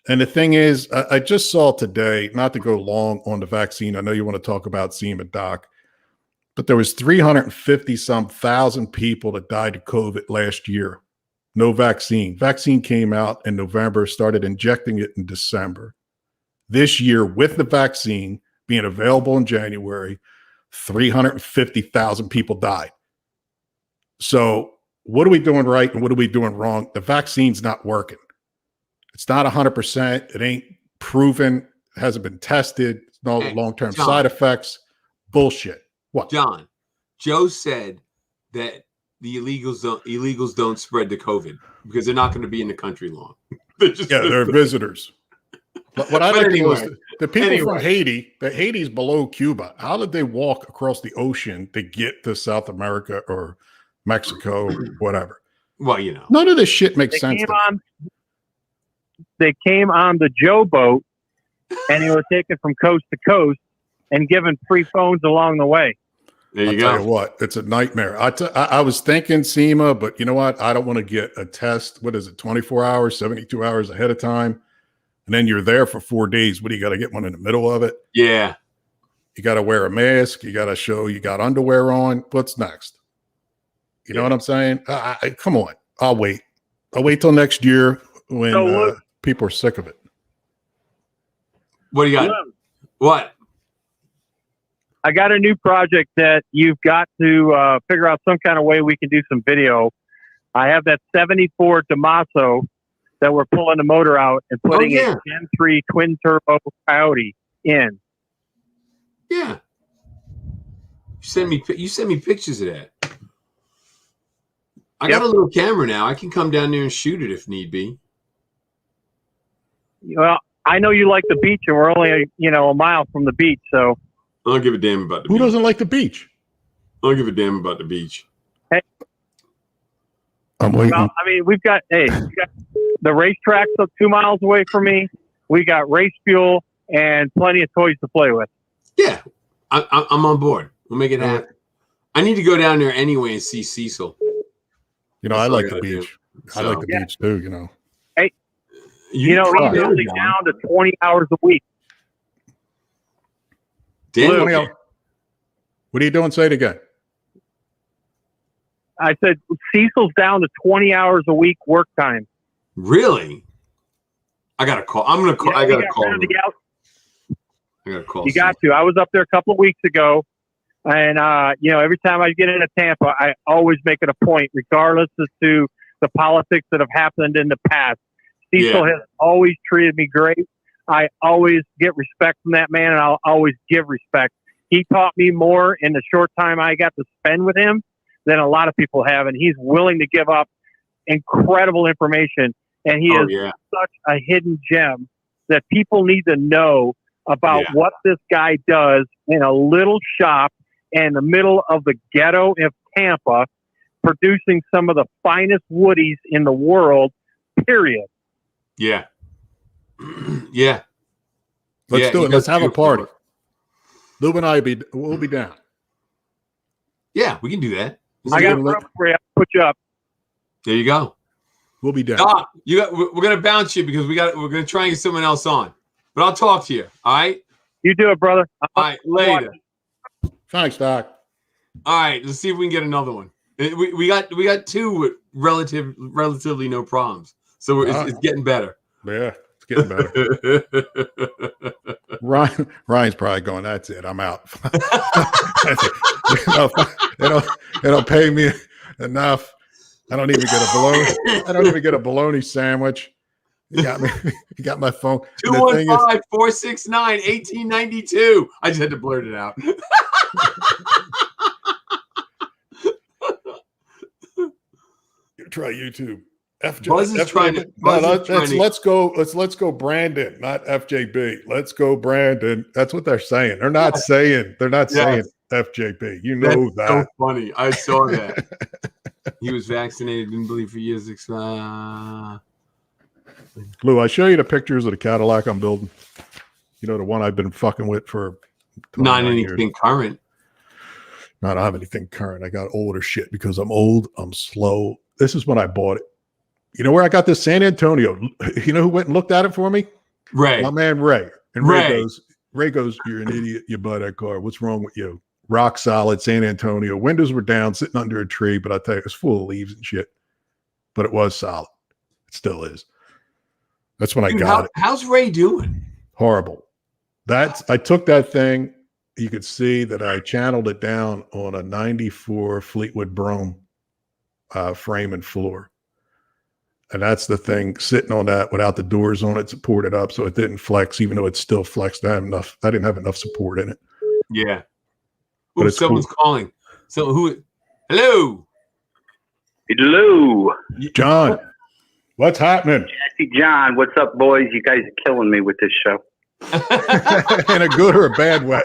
And the thing is, I just saw today, not to go long on the vaccine. I know you want to talk about SEMA, Doc, but there was 350-some thousand people that died of COVID last year. No vaccine. Vaccine came out in November, started injecting it in December. This year, with the vaccine being available in January, 350,000 people died. So what are we doing right and what are we doing wrong? The vaccine's not working. It's not 100%. It ain't proven. It hasn't been tested. It's no long-term side effects. Bullshit. What? John, Joe said that the illegals don't spread the COVID because they're not going to be in the country long. They're visitors. What I like to know is the people from Haiti, Haiti's below Cuba. How did they walk across the ocean to get to South America or Mexico, whatever? Well, none of this shit makes sense. They came on the Joe boat, and they were taken from coast to coast and given free phones along the way. There you go. Tell you what, it's a nightmare. I was thinking SEMA, but you know what? I don't want to get a test. What is it? 24 hours, 72 hours ahead of time. And then you're there for 4 days. What do you got to get one in the middle of it? Yeah. You got to wear a mask. You got to show you got underwear on. What's next? You know what I'm saying? Come on. I'll wait. I'll wait till next year when people are sick of it. What do you got? What? I got a new project that you've got to figure out some kind of way we can do some video. I have that 74 Damaso that we're pulling the motor out and putting a Gen 3 twin turbo Coyote in. Yeah. You send me pictures of that. I got a little camera now. I can come down there and shoot it if need be. Well, I know you like the beach, and we're only a mile from the beach, so I don't give a damn about the beach. Who doesn't like the beach? I don't give a damn about the beach. Hey, I'm waiting. Well, I mean, we've got the racetrack's 2 miles away from me. We got race fuel and plenty of toys to play with. Yeah, I'm on board. We'll make it happen. I need to go down there anyway and see Cecil. I like the beach. I like the beach too. Hey, he's only down to 20 hours a week. Damn. What are you doing? Say it again. I said Cecil's down to 20 hours a week work time. Really? I got to call. I'm going to call. I got to call him. I got to call. You got to. I was up there a couple of weeks ago, and every time I get into Tampa, I always make it a point, regardless as to the politics that have happened in the past. Cecil has always treated me great. I always get respect from that man, and I'll always give respect. He taught me more in the short time I got to spend with him than a lot of people have, and he's willing to give up incredible information. And he is such a hidden gem that people need to know about what this guy does in a little shop in the middle of the ghetto of Tampa, producing some of the finest woodies in the world, period. Yeah. Yeah. Let's do it. Let's have a party. Lou and I will be down. Yeah, we can do that. I got room for you. I'll put you up. There you go. We'll be down. Doc, we're gonna bounce you because we're gonna try and get someone else on. But I'll talk to you. All right. You do it, brother. All right, later. Thanks, Doc. All right, let's see if we can get another one. We got two with relatively no problems, so it's getting better. Yeah, It's getting better. Ryan's probably going, that's it. I'm out. They don't pay me enough. I don't even get a bologna sandwich. You got me. You got my phone. 215-469-1892. I just had to blurt it out. Try YouTube. Buzz is trying to. Let's go, Brandon, not FJB. Let's go, Brandon. That's what they're saying. They're not saying. They're not saying FJB. You know That's so funny. I saw that. He was vaccinated. Didn't believe for years. Lou, I show you the pictures of the Cadillac I'm building. You know, the one I've been fucking with for not anything years. Current. No, I don't have anything current. I got older shit because I'm old. I'm slow. This is when I bought it. You know where I got this? San Antonio. You know who went and looked at it for me? Ray. My man Ray. And Ray goes, you're an idiot. You bought that car. What's wrong with you? Rock solid, San Antonio. Windows were down, sitting under a tree, but I tell you, it was full of leaves and shit. But it was solid. It still is. That's when I got it. How's Ray doing? Horrible. I took that thing. You could see that I channeled it down on a 94 Fleetwood Brougham frame and floor. And that's the thing, sitting on that without the doors on it, supported up so it didn't flex, even though it's still flexed. I didn't have enough support in it. Yeah. But someone's calling. So who? Hello. Hello. John. What's happening? Jesse John. What's up, boys? You guys are killing me with this show. In a good or a bad way.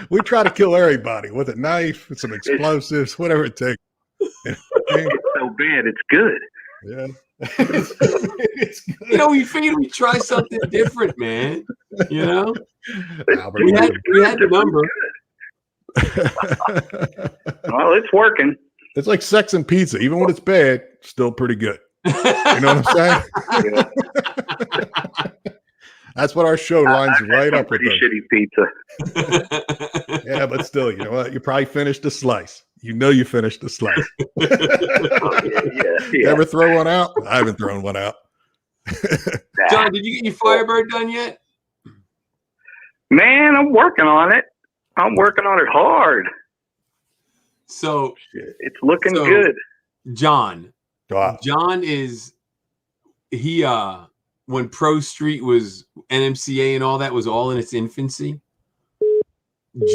We try to kill everybody with a knife, with some explosives, whatever it takes. It's so bad, it's good. Yeah. It's good. You know, we figured we'd try something different, man. You know? We had the number. Well, it's working. It's like sex and pizza. Even when it's bad, still pretty good. You know what I'm saying? Yeah. That's what our show lines right up with. Shitty pizza. Yeah, but still, you know what? You probably finished a slice. You know you finished a slice. Yeah. You ever throw one out? I haven't thrown one out. John, did you get your Firebird done yet? Man, I'm working on it. I'm working on it hard. So it's looking good. John is when Pro Street was NMCA and all that was all in its infancy.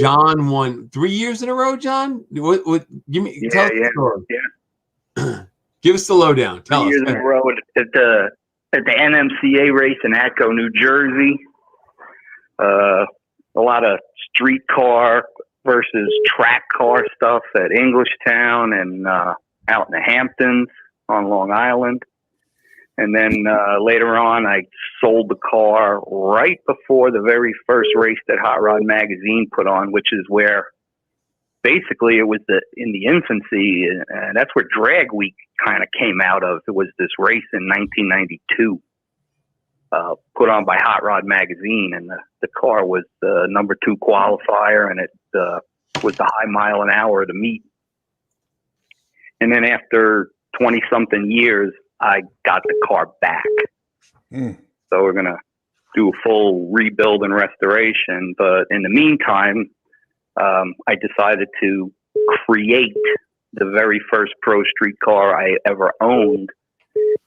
John won 3 years in a row. John, what? Give me. Tell us the story. Yeah. Give us the lowdown. Tell 3 years us. in a row at the NMCA race in Atco, New Jersey. A lot of street car versus track car stuff at Englishtown and out in the Hamptons on Long Island. And then later on, I sold the car right before the very first race that Hot Rod Magazine put on, which is where basically it was in the infancy, and that's where Drag Week kind of came out of. It was this race in 1992 put on by Hot Rod Magazine, and the car was the number 2 qualifier, and it was the high mile an hour of the meet. And then after 20-something years, I got the car back. So we're going to do a full rebuild and restoration. But in the meantime, I decided to create the very first Pro Street car I ever owned.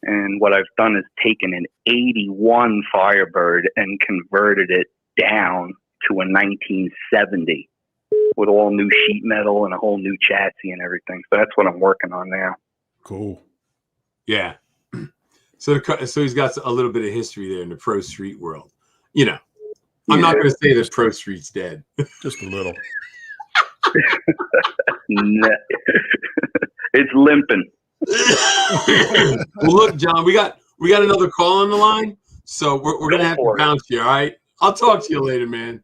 And what I've done is taken an 81 Firebird and converted it down to a 1970 with all new sheet metal and a whole new chassis and everything. So that's what I'm working on now. Cool. Yeah. So he's got a little bit of history there in the Pro Street world. You know, I'm not going to say that Pro Street's dead. Just a little. It's limping. Well, look, John, we got another call on the line, so we're gonna have to bounce you. All right, I'll talk to you later, man.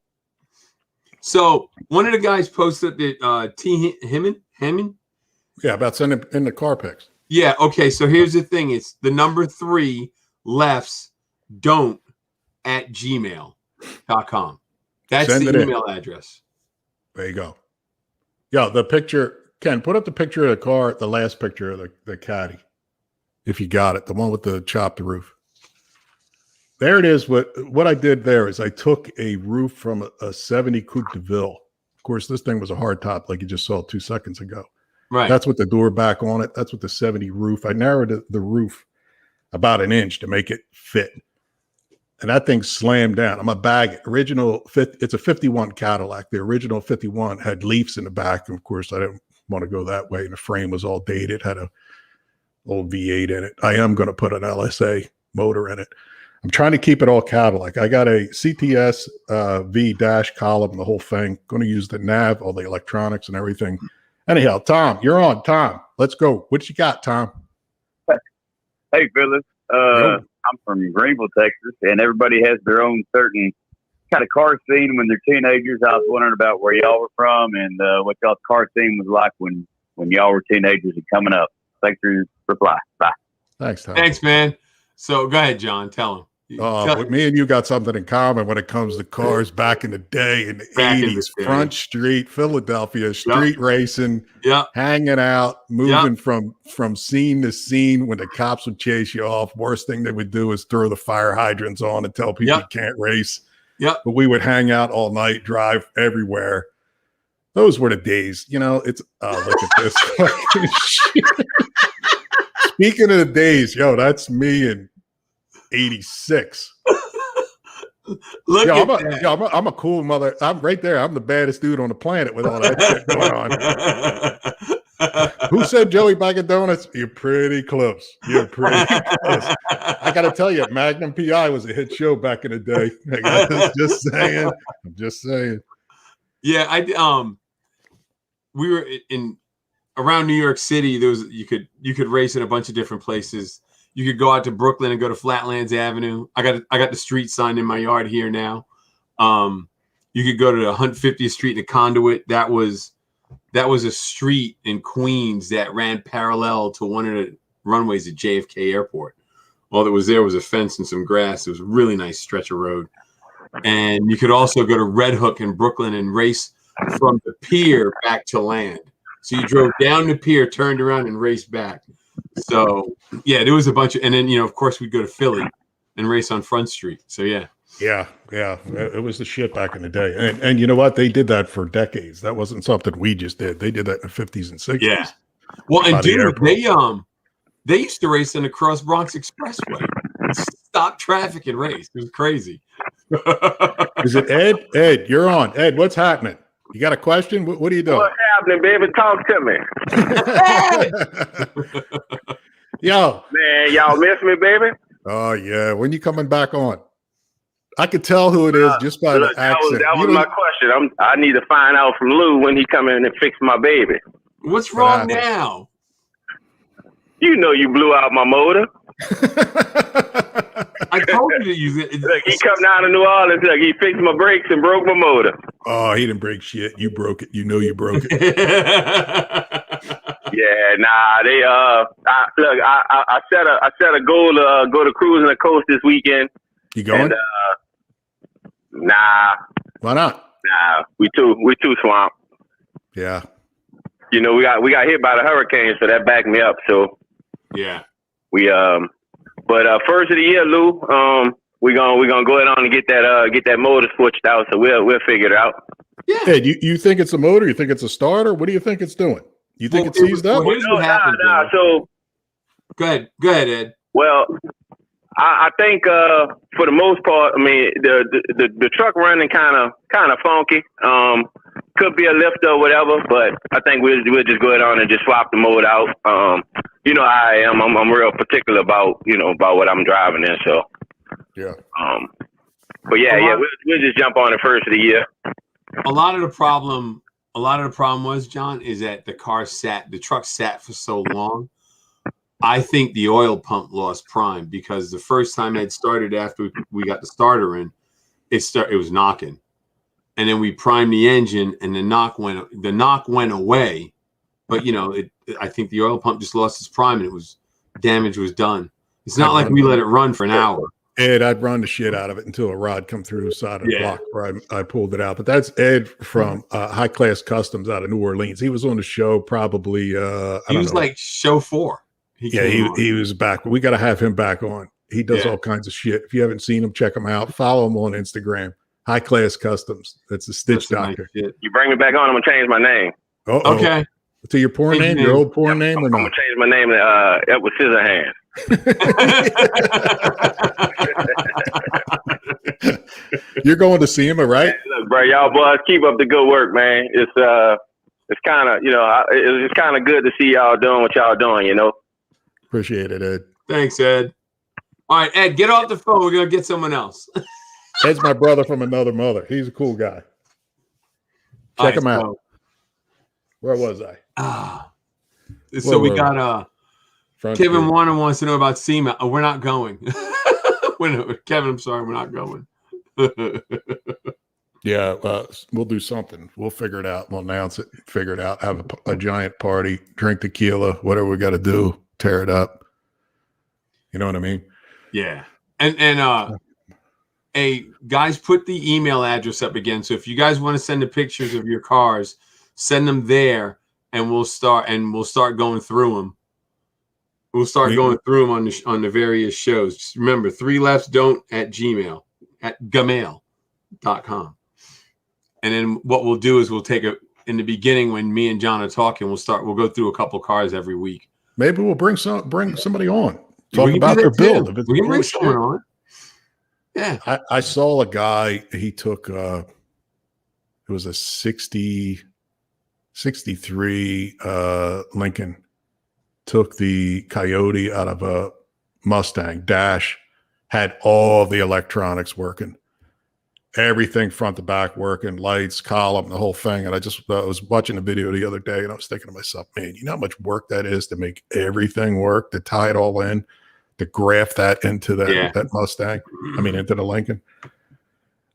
So one of the guys posted that T. Hemming. Yeah, about sending in the car pics. Yeah. Okay. So here's the thing: it's the number 3 lefts don't at gmail.com. That's Send the email address. There you go. Yeah, the picture. Ken, put up the picture of the car, the last picture of the caddy. If you got it, the one with the chopped roof. there it is. What I did there is I took a roof from a 70 Coupe de Ville. Of course, this thing was a hard top, like you just saw 2 seconds ago. Right. That's what the door back on it. That's what the 70 roof. I narrowed the roof about an inch to make it fit. And that thing slammed down. I'm a bag it's a 51 Cadillac. The original 51 had leafs in the back. And of course, I didn't want to go that way. And the frame was all dated, had a old V8 in it. I am going to put an LSA motor in it. I'm trying to keep it all Cadillac. I got a CTS V dash column, the whole thing. Going to use the nav, all the electronics and everything. Anyhow, Tom, you're on. Tom, let's go. What you got, Tom? Hey, fellas. I'm from Greenville, Texas, and everybody has their own certain kind of car scene when they're teenagers. I was wondering about where y'all were from and what y'all's car scene was like when y'all were teenagers and coming up. Thanks for your reply. Bye. Thanks, Tom. Thanks, man. So go ahead, John. Tell him. But me and you got something in common when it comes to cars back in the day in the 80s. Front Street, Philadelphia, street racing, hanging out, moving from scene to scene when the cops would chase you off. Worst thing they would do is throw the fire hydrants on and tell people you can't race. But we would hang out all night, drive everywhere. Those were the days. You know, it's look at this. Speaking of the days, that's me in 86. I'm a cool mother. I'm right there. I'm the baddest dude on the planet with all that shit going on. Who said Joey Bag of Donuts? You're pretty close. You're pretty close. I got to tell you, Magnum PI was a hit show back in the day. I'm just saying. Yeah, we were around New York City. There was you could race in a bunch of different places. You could go out to Brooklyn and go to Flatlands Avenue. I got the street sign in my yard here now. You could go to the 150th Street in the Conduit. That was a street in Queens that ran parallel to one of the runways at JFK Airport. All that was there was a fence and some grass. It was a really nice stretch of road. And you could also go to Red Hook in Brooklyn and race from the pier back to land. So you drove down the pier, turned around, and raced back. So yeah, there was a bunch of, and then of course we'd go to Philly and race on Front Street. So yeah, it was the shit back in the day. And you know what? They did that for decades. That wasn't something we just did. They did that in the 50s and 60s. Yeah. Well, and dude, they used to race in the Cross Bronx Expressway, stop traffic and race. It was crazy. Is it Ed? Ed, you're on. Ed, what's happening? You got a question? What are you doing? What's happening, baby? Talk to me. Yo. Man, y'all miss me, baby? Oh, yeah. When you coming back on? I could tell who it is just by the accent. That was my question. I need to find out from Lou when he come in and fix my baby. What's wrong now? You know you blew out my motor. I told you to use it. Look, he come down to New Orleans. Look, he fixed my brakes and broke my motor. Oh, he didn't break shit. You broke it. You know you broke it. Yeah, nah. They I set a goal to go to cruising the coast this weekend. You going? And, nah. Why not? Nah, we too swamped. Yeah. You know, we got hit by the hurricane, so that backed me up. So yeah, we but first of the year, Lou, we're gonna go ahead on and get that motor switched out. So we'll figure it out. Yeah. Hey, you think it's a motor? You think it's a starter? What do you think it's doing? You think it's seized up? Nah. So go ahead, Ed. Well, I think for the most part, I mean the truck running kind of funky. Could be a lifter or whatever, but I think we'll just go ahead on and just swap the mode out. You know how I am. I'm real particular about what I'm driving in. So yeah. But we'll just jump on it first of the year. A lot of the problem was, John, is that the truck sat for so long. I think the oil pump lost prime because the first time Ed started after we got the starter in, it was knocking. And then we primed the engine, and the knock went away. But I think the oil pump just lost its prime, and damage was done. It's not like we let it run for an hour. Ed, I'd run the shit out of it until a rod come through the side of the block where I pulled it out. But that's Ed from High Class Customs out of New Orleans. He was on the show probably. He was like show 4. He was back. We got to have him back on. He does all kinds of shit. If you haven't seen him, check him out. Follow him on Instagram. High Class Customs. That's the Stitch Doctor. You bring me back on, I'm gonna change my name. Okay. To your porn name, your old porn name, or I'm not? gonna change my name to Edward Scissorhands. You're going to SEMA, right? Look, bro, y'all boys keep up the good work, man. It's kind of it's kind of good to see y'all doing what y'all doing. Appreciate it, Ed. Thanks, Ed. All right, Ed, get off the phone. We're gonna get someone else. Ed's my brother from another mother. He's a cool guy. Check him out. Where was I? So we got Kevin Warner wants to know about SEMA. Oh, we're not going. Kevin, I'm sorry, we're not going. Yeah, we'll do something. We'll figure it out. We'll announce it. Figure it out. Have a giant party. Drink tequila. Whatever we got to do. Tear it up. You know what I mean? Yeah. And hey, guys, put the email address up again. So if you guys want to send the pictures of your cars, send them there, and we'll start going through them. We'll start going through them on the various shows. Just remember, 3lefts@gmail.com. And then what we'll do is we'll take in the beginning when me and John are talking, we'll go through a couple cars every week. Maybe we'll bring somebody on. Talk about their build. If it's we can bring cool someone shit. on. Yeah. I saw a guy, he took it was a 63 Lincoln, took the Coyote out of a Mustang dash, had all the electronics working, everything front to back working, lights, column, the whole thing. And I was watching a video the other day and I was thinking to myself, man, you know how much work that is to make everything work, to tie it all in, to graft that into that Mustang, into the Lincoln.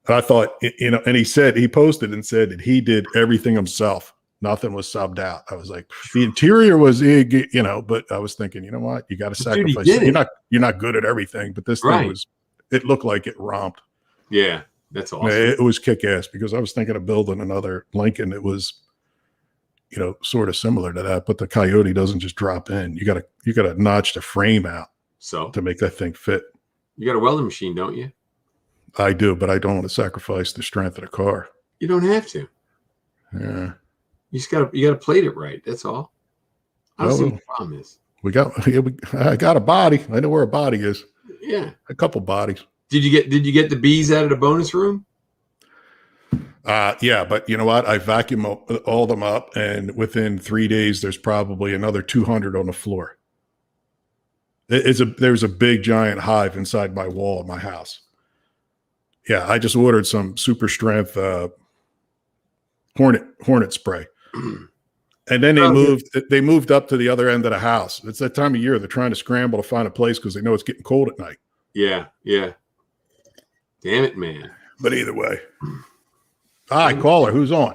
And I thought, and he posted and said that he did everything himself. Nothing was subbed out. I was like, the interior was, but I was thinking, you know what? You got to sacrifice. You're not good at everything, but this thing it looked like it romped. Yeah, that's awesome. It was kick ass because I was thinking of building another Lincoln that was, sort of similar to that, but the Coyote doesn't just drop in. You got to notch the frame out to make that thing fit. You got a welding machine, don't you? I do, but I don't want to sacrifice the strength of the car. You don't have to. Yeah. You got to plate it right. That's all. I don't see what the problem is. I got a body. I know where a body is. Yeah. A couple bodies. Did you get the bees out of the bonus room? Yeah, but you know what? I vacuum all them up, and within 3 days, there's probably another 200 on the floor. There's a big giant hive inside my wall of my house. Yeah, I just ordered some super strength hornet spray. And then they moved up to the other end of the house. It's that time of year. They're trying to scramble to find a place because they know it's getting cold at night. Yeah. Damn it, man. But either way. Hi, caller. Who's on?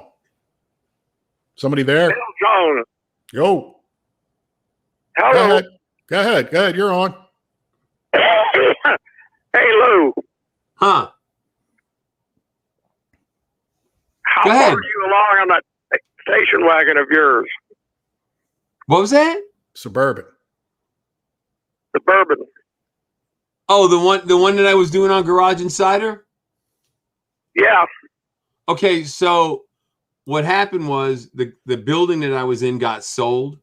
Somebody there? John. Yo. Hello. Go ahead. You're on. Hey, Lou. Huh? How far are you along on that station wagon of yours? What was that? Suburban. Oh, the one that I was doing on Garage Insider? Yeah. Okay, so what happened was the building that I was in got sold.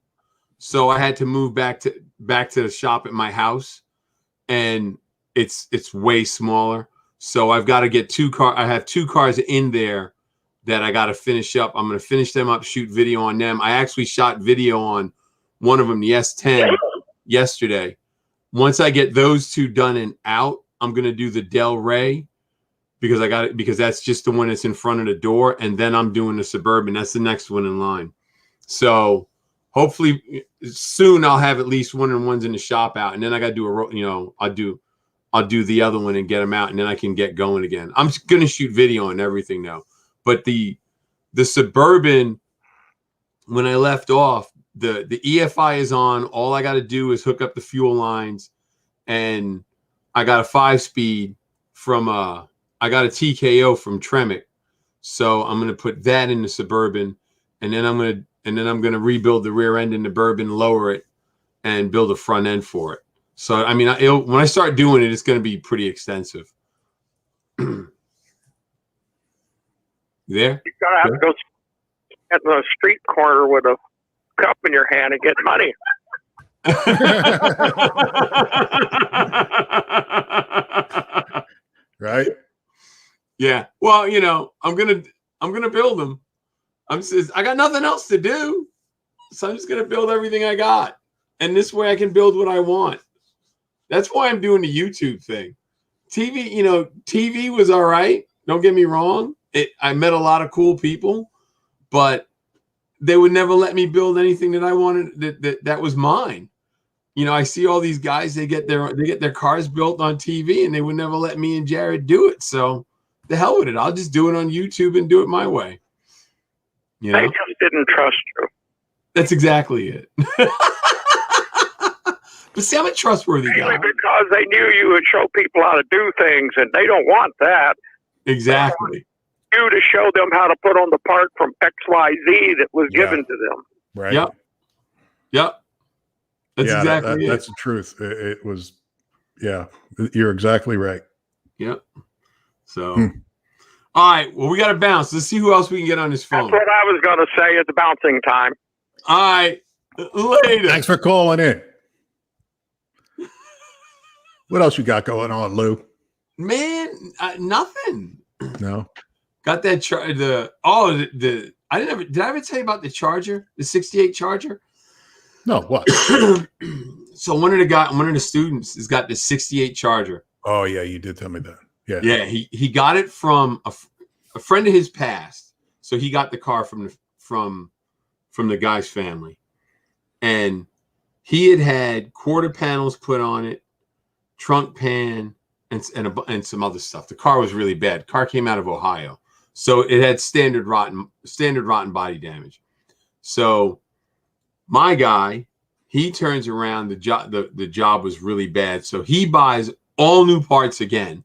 So I had to move back to the shop at my house, and it's way smaller. So I've got to get I have 2 cars in there that I got to finish up. I'm going to finish them up, shoot video on them. I actually shot video on one of them, the S10, yesterday. Once I get those 2 done and out, I'm going to do the Del Rey because that's just the one that's in front of the door. And then I'm doing the Suburban. That's the next one in line. So hopefully soon I'll have at least 1 in the shop out. And then I got to do I'll do the other one and get them out. And then I can get going again. I'm going to shoot video and everything though. But the Suburban, when I left off, the EFI is on. All I got to do is hook up the fuel lines, and I got a 5-speed from I got a TKO from Tremec, so I'm gonna put that in the Suburban, and then I'm gonna rebuild the rear end in the Bourbon, lower it, and build a front end for it. So, I mean, when I start doing it, it's going to be pretty extensive. You there? You're gonna have to go at the street corner with a cup in your hand and get money. Right? Yeah. Well, you know, I'm gonna build them. I got nothing else to do, so I'm just gonna build everything I got, and this way I can build what I want. That's why I'm doing the YouTube thing. TV, you know, TV was all right. Don't get me wrong. I met a lot of cool people, but they would never let me build anything that I wanted that was mine. You know, I see all these guys, they get their cars built on TV, and they would never let me and Jared do it. So the hell with it. I'll just do it on YouTube and do it my way. You know? They just didn't trust you. That's exactly it. But see, I'm a trustworthy guy. Because they knew you would show people how to do things, and they don't want that. Exactly. They want you to show them how to put on the part from XYZ that was given to them. Right. Yep. That's exactly it. That's the truth. It was, yeah, you're exactly right. Yep. So, all right. Well, we got to bounce. Let's see who else we can get on this phone. That's what I was going to say. It's bouncing time. All right. Later. Thanks for calling in. What else you got going on, Lou? Man, nothing. No. Got that did I ever tell you about the Charger, the 68 Charger? No, what? So one of the students has got the 68 Charger. Oh yeah, you did tell me that. Yeah. Yeah, he got it from a friend of his passed. So he got the car from the guy's family. And he had quarter panels put on it, trunk pan, and some other stuff. The car was really bad. The car came out of Ohio. So it had standard rotten body damage. So my guy, he turns around, the job was really bad. So he buys all new parts again,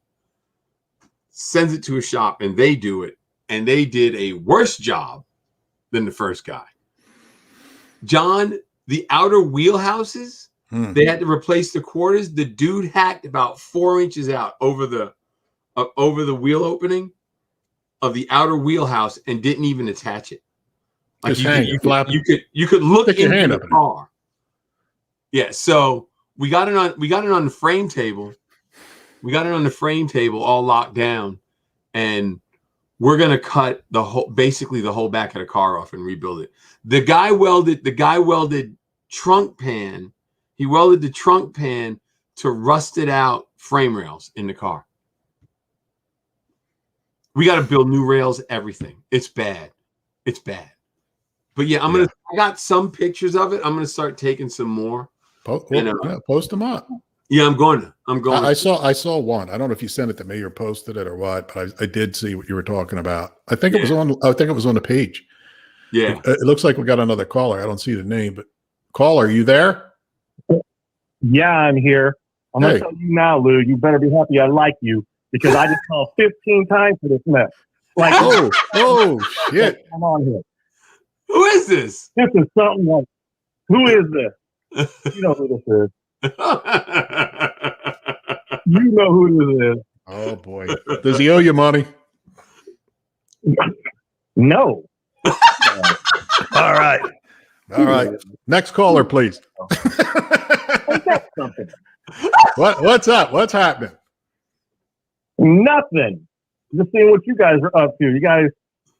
sends it to a shop, and they do it. And they did a worse job than the first guy. John, the outer wheelhouses, they had to replace the quarters. The dude hacked about 4 inches out over the wheel opening of the outer wheelhouse and didn't even attach it. Like you could look into the car. Yeah, so we got it on the frame table. We got it on the frame table all locked down, and we're gonna cut basically the whole back of the car off and rebuild it. The guy welded trunk pan. He welded the trunk pan to rusted out frame rails in the car. We got to build new rails, everything. It's bad. It's bad. But yeah, I got some pictures of it. I'm going to start taking some more. Post them up. Yeah, I'm going to. I saw one. I don't know if you sent it to me or posted it or what, but I did see what you were talking about. I think it was on the page. Yeah. It looks like we got another caller. I don't see the name, but caller, are you there? Yeah, I'm here. I'm going to tell you now, Lou, you better be happy I like you because I just called 15 times for this mess. Like, oh, shit. Come on here. Who is this? This is something like, who is this? You know who this is. You know who this is. Oh, boy. Does he owe you money? No. All right. Next caller, please. What's up? What's happening? Nothing. Just seeing what you guys are up to. You guys,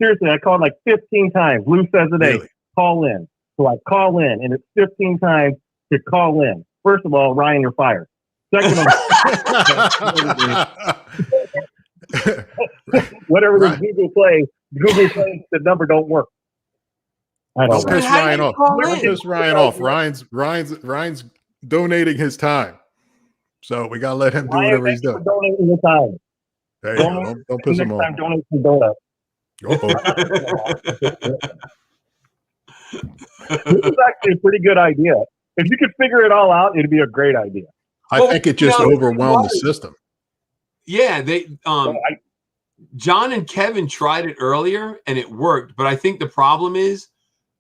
seriously, I called like 15 times. Lou says today, really? Call in. So I call in, and it's 15 times to call in. First of all, Ryan, you're fired. Second of all, whatever the Google Play, the number don't work. Don't piss Ryan off. Don't piss Ryan off. Ryan's donating his time, so we gotta let him do whatever he's doing. Donating his time. Hey, don't piss him off. Next time, donate some donuts. This is actually a pretty good idea. If you could figure it all out, it'd be a great idea. I think it just overwhelmed the system. Yeah, John and Kevin tried it earlier and it worked, but I think the problem is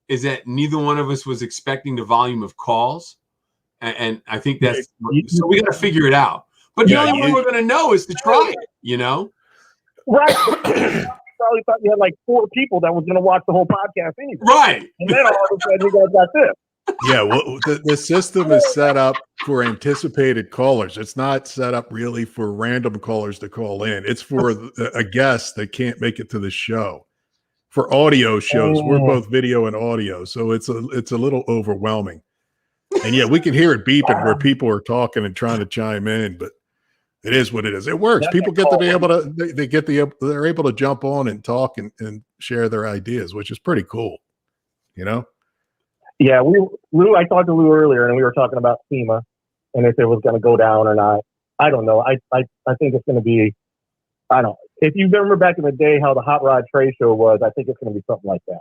that neither one of us was expecting the volume of calls. And I think that's so we got to figure it out. But the only way we're going to know is to try it, you know? Right. Probably thought you had like 4 people that was going to watch the whole podcast anyway. Right. And then all of a sudden you guys got this. Yeah, well, the system is set up for anticipated callers. It's not set up really for random callers to call in. It's for a guest that can't make it to the show. For audio shows, we're both video and audio, so it's a little overwhelming. And yeah, we can hear it beeping where people are talking and trying to chime in, but it is what it is. It works. People get to be able to they're able to jump on and talk and share their ideas, which is pretty cool. You know? Yeah, Lou, I talked to Lou earlier and we were talking about SEMA and if it was going to go down or not. I don't know. I think it's going to be, I don't know. If you remember back in the day how the Hot Rod Trade Show was, I think it's going to be something like that.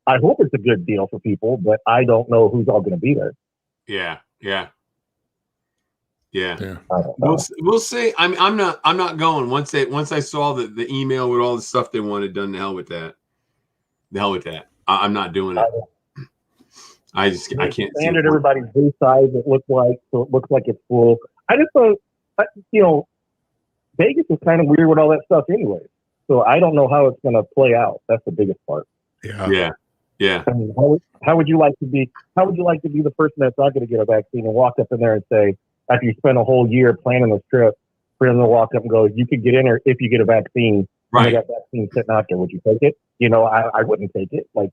I hope it's a good deal for people, but I don't know who's all going to be there. Yeah. We'll see. I'm not going once I saw the email with all the stuff they wanted done. The hell with that. I'm not doing it. I can't. Standard everybody's booth size. It looks like it's full. I just don't. Vegas is kind of weird with all that stuff anyway. So I don't know how it's going to play out. That's the biggest part. Yeah. I mean, how would you like to be? How would you like to be the person that's not going to get a vaccine and walk up in there and say, after you spend a whole year planning this trip, for them to walk up and go, you could get in there if you get a vaccine. Right. That vaccine sitting out there. Would you take it? I wouldn't take it. Like,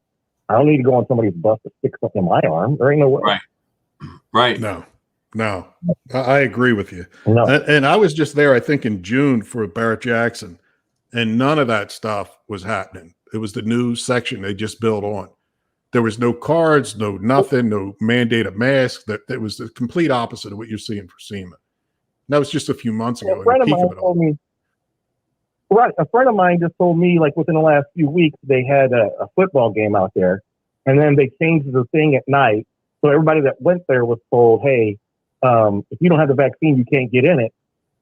I don't need to go on somebody's bus to stick something in my arm. There ain't no way. Right. No, I agree with you. No. And I was just there, I think, in June for Barrett Jackson, and none of that stuff was happening. It was the new section they just built on. There was no cards, no nothing, no mandate of masks. That was the complete opposite of what you're seeing for SEMA. That was just a few months ago. A friend of mine just told me, like within the last few weeks, they had a football game out there, and then they changed the thing at night. So everybody that went there was told, hey, if you don't have the vaccine, you can't get in it.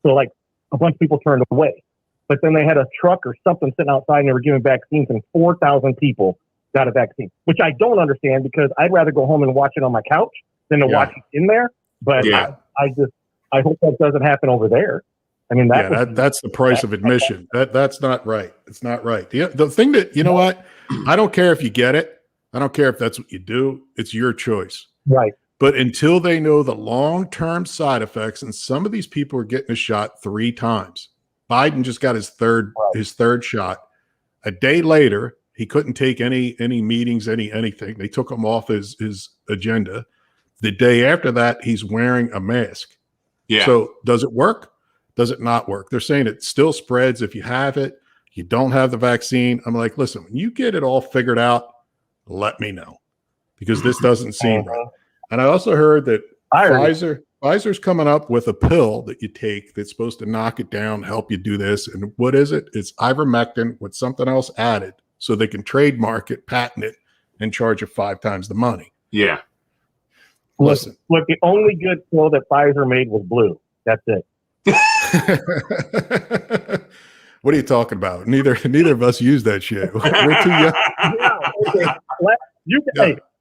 So like a bunch of people turned away. But then they had a truck or something sitting outside and they were giving vaccines and 4,000 people got a vaccine, which I don't understand because I'd rather go home and watch it on my couch than to watch it in there. But I hope that doesn't happen over there. I mean, that's the price of admission. That's not right. It's not right. The thing that, you know what? I don't care if you get it. I don't care if that's what you do. It's your choice. Right. But until they know the long-term side effects, and some of these people are getting a shot 3 times. Biden just got his third shot. A day later, he couldn't take any meetings, anything. They took him off his agenda. The day after that, he's wearing a mask. Yeah. So does it work? Does it not work? They're saying it still spreads if you have it. You don't have the vaccine. I'm like, listen, when you get it all figured out, let me know, because this doesn't seem right. And I also heard that Pfizer's coming up with a pill that you take that's supposed to knock it down, help you do this. And what is it? It's ivermectin with something else added so they can trademark it, patent it, and charge you 5 times the money. Yeah. Listen, look, the only good pill that Pfizer made was blue. That's it. What are you talking about? Neither of us use that shit. We're too young.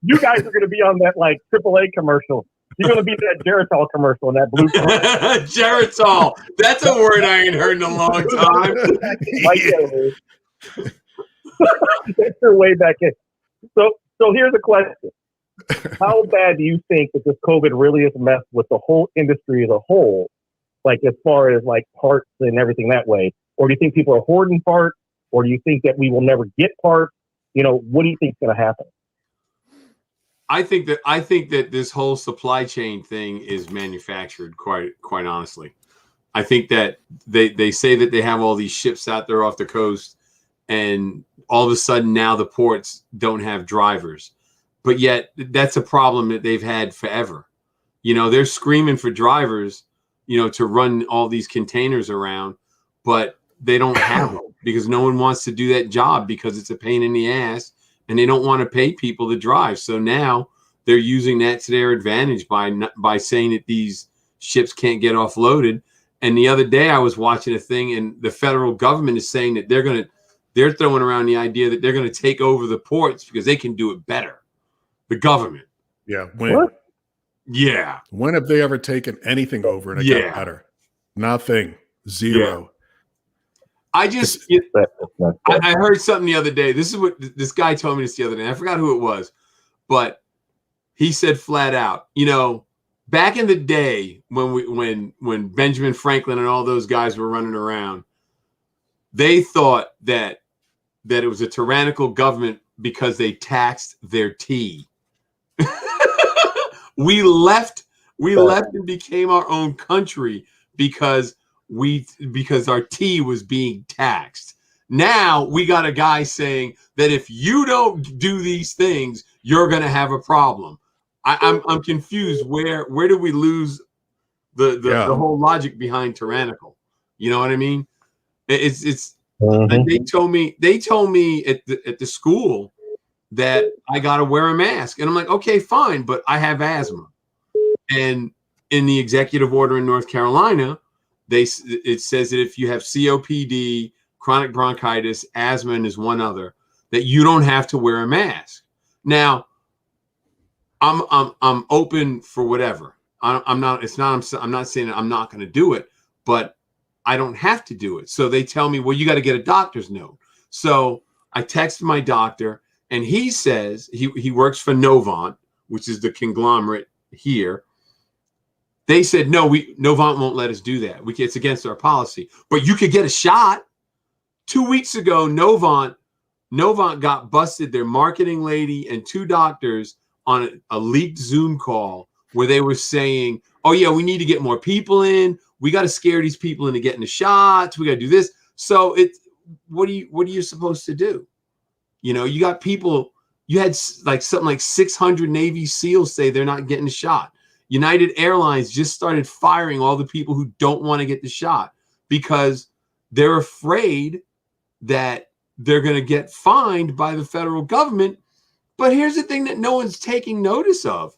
You guys are going to be on that like AAA commercial. You're going to be that Geritol commercial and that blue. Geritol. That's a word I ain't heard in a long time. That's your way back in. So here's a question. How bad do you think that this COVID really has messed with the whole industry as a whole? Like as far as like parts and everything that way? Or do you think people are hoarding parts? Or do you think that we will never get parts? What do you think is going to happen? I think that this whole supply chain thing is manufactured, quite honestly. I think that they say that they have all these ships out there off the coast, and all of a sudden now the ports don't have drivers. But yet that's a problem that they've had forever. They're screaming for drivers, to run all these containers around, but they don't have them because no one wants to do that job because it's a pain in the ass. And they don't want to pay people to drive. So now they're using that to their advantage by saying that these ships can't get offloaded. And the other day I was watching a thing, and the federal government is saying that they're throwing around the idea that they're going to take over the ports because they can do it better. The government. Yeah. What? Yeah. When have they ever taken anything over and it got better? Nothing. Zero. I just, I heard something the other day. This is what this guy told me this the other day. I forgot who it was, but he said flat out, you know, back in the day when Benjamin Franklin and all those guys were running around, they thought that it was a tyrannical government because they taxed their tea. We left and became our own country because our tea was being taxed. Now we got a guy saying that if you don't do these things, you're going to have a problem. I'm confused. Where do we lose the whole logic behind tyrannical? You know what I mean? It's they told me at the school that I got to wear a mask, and I'm like, okay, fine, but I have asthma, and in the executive order in North Carolina, it says that if you have COPD, chronic bronchitis, asthma, and there's one other, that you don't have to wear a mask. Now, I'm open for whatever. I'm not saying that I'm not going to do it, but I don't have to do it. So they tell me, well, you got to get a doctor's note. So I text my doctor, and he says he works for Novant, which is the conglomerate here. They said, no, Novant won't let us do that. It's against our policy. But you could get a shot. 2 weeks ago, Novant got busted. Their marketing lady and 2 doctors on a leaked Zoom call where they were saying, oh, yeah, we need to get more people in. We got to scare these people into getting the shots. We got to do this. So what are you supposed to do? You know, you got people, you had something like 600 Navy SEALs say they're not getting the shot. United Airlines just started firing all the people who don't want to get the shot because they're afraid that they're going to get fined by the federal government. But here's the thing that no one's taking notice of.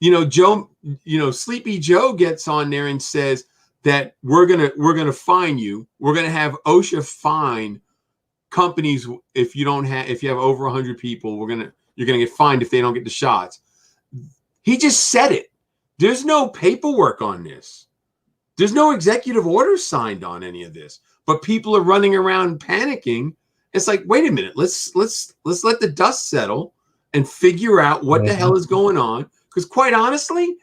Sleepy Joe gets on there and says that we're gonna fine you. We're gonna have OSHA fine companies if you have over 100 people. You're gonna get fined if they don't get the shots. He just said it. There's no paperwork on this. There's no executive order signed on any of this. But people are running around panicking. It's like, wait a minute. Let's let the dust settle and figure out what the hell is going on. Because quite honestly,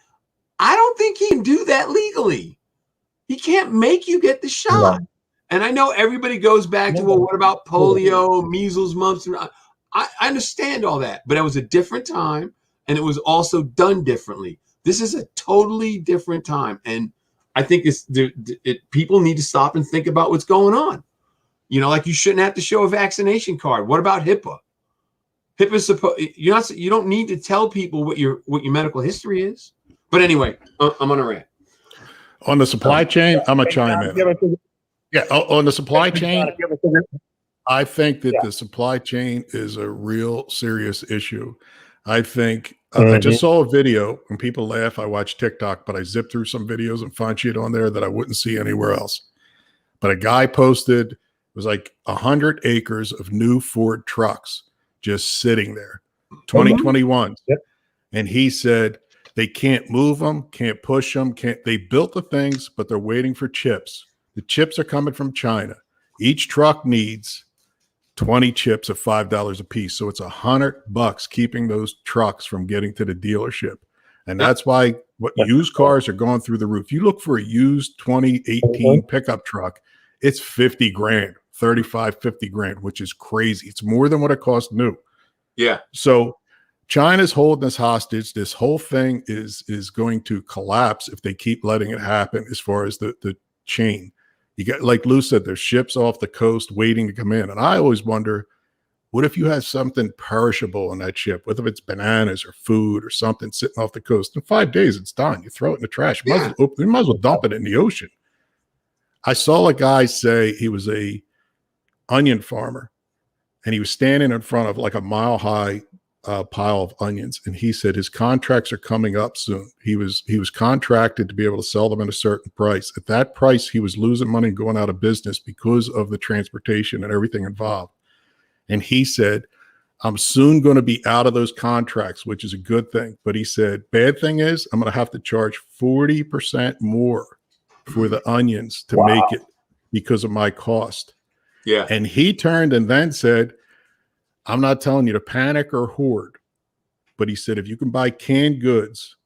I don't think he can do that legally. He can't make you get the shot. No. And I know everybody goes back to, well, what about polio, measles, mumps? I understand all that, but it was a different time, and it was also done differently. This is a totally different time, and I think people need to stop and think about what's going on. You know, like you shouldn't have to show a vaccination card. What about HIPAA? HIPAA's you don't need to tell people what your medical history is. But anyway, I'm on a rant. On the supply chain, I'm gonna chime in. Yeah, on the supply chain, I think that the supply chain is a real serious issue. I think I just saw a video, and people laugh. I watch TikTok, but I zip through some videos and find shit on there that I wouldn't see anywhere else. But a guy posted, it was like 100 acres of new Ford trucks just sitting there, 2021. And he said they can't move them, can't push them, they built the things, but they're waiting for chips. The chips are coming from China. Each truck needs 20 chips at $5 a piece. So it's $100 keeping those trucks from getting to the dealership. And that's why used cars are going through the roof. You look for a used 2018 pickup truck, it's 50 grand, 35, 50 grand, which is crazy. It's more than what it costs new. Yeah. So China's holding us hostage. This whole thing is going to collapse if they keep letting it happen as far as the chain. You got, like Lou said, there's ships off the coast waiting to come in. And I always wonder, what if you have something perishable on that ship? What if it's bananas or food or something sitting off the coast? In 5 days, it's done. You throw it in the trash. You might as well dump it in the ocean. I saw a guy say he was a onion farmer, and he was standing in front of like a mile-high pile of onions, and he said his contracts are coming up soon. He was contracted to be able to sell them at a certain price. At that price, he was losing money and going out of business because of the transportation and everything involved. And he said, I'm soon going to be out of those contracts, which is a good thing. But he said, bad thing is I'm going to have to charge 40% more for the onions to make it because of my cost. Yeah. And he turned and then said, I'm not telling you to panic or hoard, but he said, if you can buy canned goods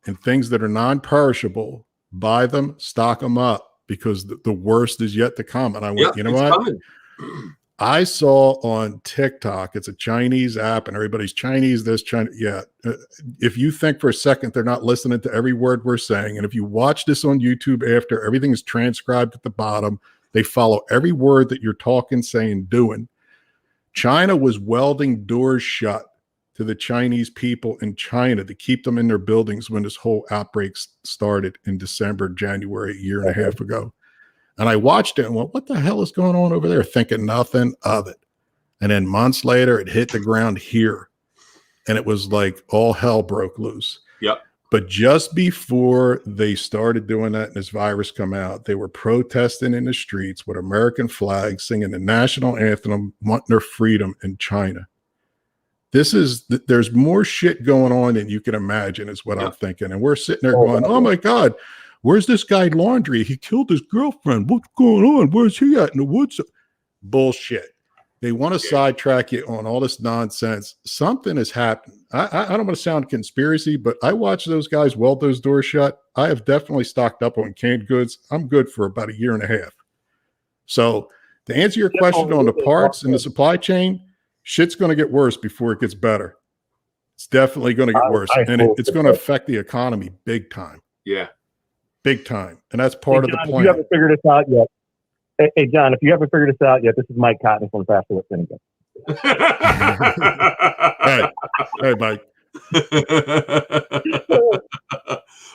and things that are non-perishable, buy them, stock them up, because the worst is yet to come. And I went, you know what? Coming. I saw on TikTok, it's a Chinese app and everybody's Chinese, this China. Yeah. If you think for a second they're not listening to every word we're saying, and if you watch this on YouTube after, everything is transcribed at the bottom. They follow every word that you're talking, saying, doing. China was welding doors shut to the Chinese people in China to keep them in their buildings when this whole outbreak started in December, January, a year and a half ago. And I watched it and went, what the hell is going on over there? Thinking nothing of it. And then months later, it hit the ground here. And it was like all hell broke loose. Yep. But just before they started doing that and this virus come out, they were protesting in the streets with American flags, singing the national anthem, wanting their freedom in China. There's more shit going on than you can imagine is what I'm thinking. And we're sitting there going, oh my God, where's this guy Laundry? He killed his girlfriend. What's going on? Where's he at in the woods? Bullshit. They want to sidetrack you on all this nonsense. Something has happened. I don't want to sound conspiracy, but I watch those guys weld those doors shut. I have definitely stocked up on canned goods. I'm good for about a year and a half. So to answer your question on the parts and the supply chain, shit's going to get worse before it gets better. It's definitely going to get worse. And it's going to affect the economy big time. Yeah. Big time. And that's part of the John, plan. if you haven't figured this out yet, hey, John, if you haven't figured this out yet, this is Mike Cotton from Faster with Finnegan. Hey, Mike.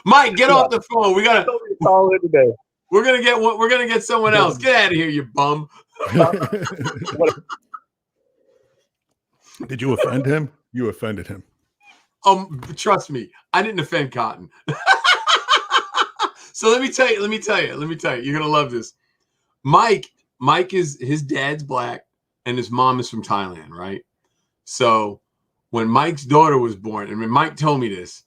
Mike, get off the phone. We gotta call it today. We're gonna get someone else. Get out of here, you bum. Did you offend him? You offended him. Trust me, I didn't offend Cotton. So let me tell you. You're gonna love this. Mike is, his dad's black and his mom is from Thailand, right? So when Mike's daughter was born, and when Mike told me this,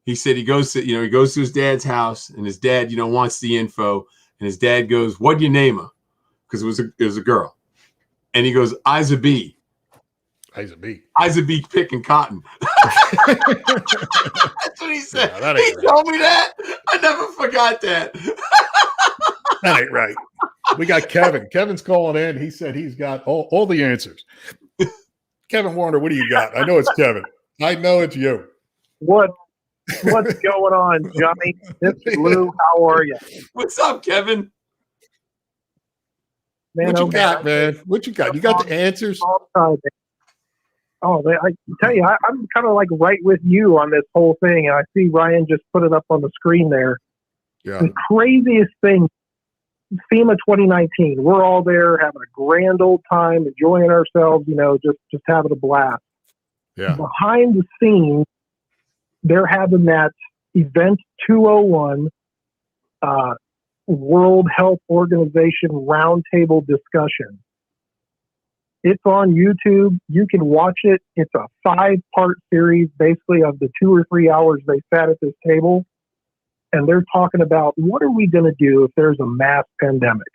he said he goes to his dad's house, and his dad, wants the info, and his dad goes, "What'd you name her?" Because it was a girl, and he goes, "Isa B." Isa B. Isa B. picking cotton. That's what he said. Yeah, he told me that. I never forgot that. That ain't right. We got Kevin. Kevin's calling in. He said he's got all the answers. Kevin Warner, what do you got? I know it's Kevin. I know it's you. What's going on, Johnny? This is Lou. How are you? What's up, Kevin? Man, what you got, man? What you got? You got the answers? I tell you, I'm kind of like right with you on this whole thing. And I see Ryan just put it up on the screen there. Yeah. The craziest thing, SEMA 2019. We're all there having a grand old time, enjoying ourselves, just having a blast. Yeah. Behind the scenes, they're having that Event 201 World Health Organization roundtable discussion. It's on YouTube. You can watch it. It's a 5-part series, basically, of the 2 or 3 hours they sat at this table. And they're talking about, what are we going to do if there's a mass pandemic?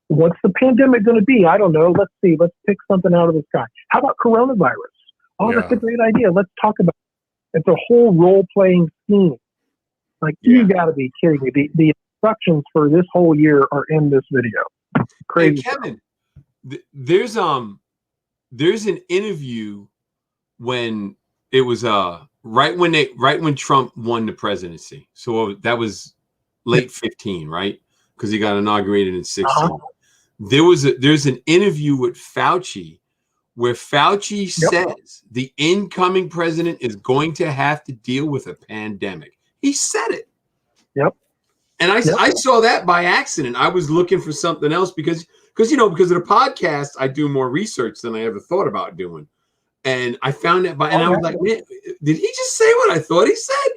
What's the pandemic going to be? I don't know. Let's see. Let's pick something out of the sky. How about coronavirus? Oh, that's a great idea. Let's talk about it. It's a whole role-playing scheme. Like, you got to be kidding me. The instructions for this whole year are in this video. Crazy. Hey, Kevin, there's an interview when it was right when Trump won the presidency. So that was late 15, right? Because he got inaugurated in 16. There's an interview with Fauci where Fauci says the incoming president is going to have to deal with a pandemic. He said it. Yep. And I saw that by accident. I was looking for something else because of the podcast, I do more research than I ever thought about doing. And I found that I was like, man, did he just say what I thought he said?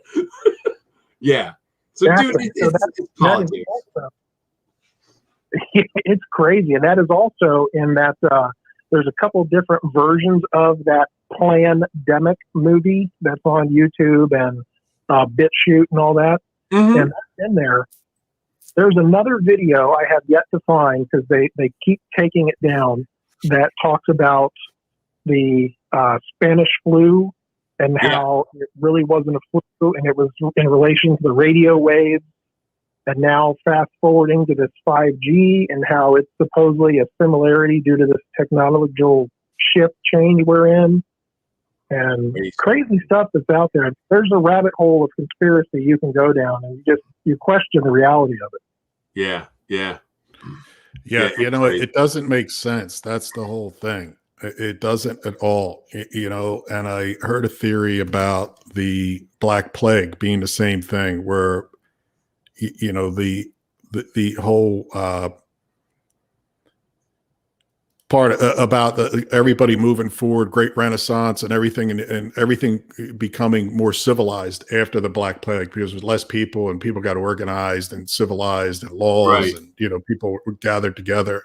Yeah. So, dude, it's politics. It's crazy. And that is also in that there's a couple different versions of that Plandemic movie that's on YouTube and BitChute and all that. Mm-hmm. And in there, there's another video I have yet to find because they keep taking it down that talks about the Spanish flu and how it really wasn't a flu and it was in relation to the radio waves. And now fast forwarding to this 5G and how it's supposedly a similarity due to this technological shift change we're in. And crazy stuff that's out there. There's a rabbit hole of conspiracy you can go down and you question the reality of it. Yeah. It doesn't make sense. That's the whole thing. It doesn't at all, and I heard a theory about the Black Plague being the same thing where, the whole part about everybody moving forward, Great Renaissance and everything, and everything becoming more civilized after the Black Plague because there's less people and people got organized and civilized and laws and people were gathered together.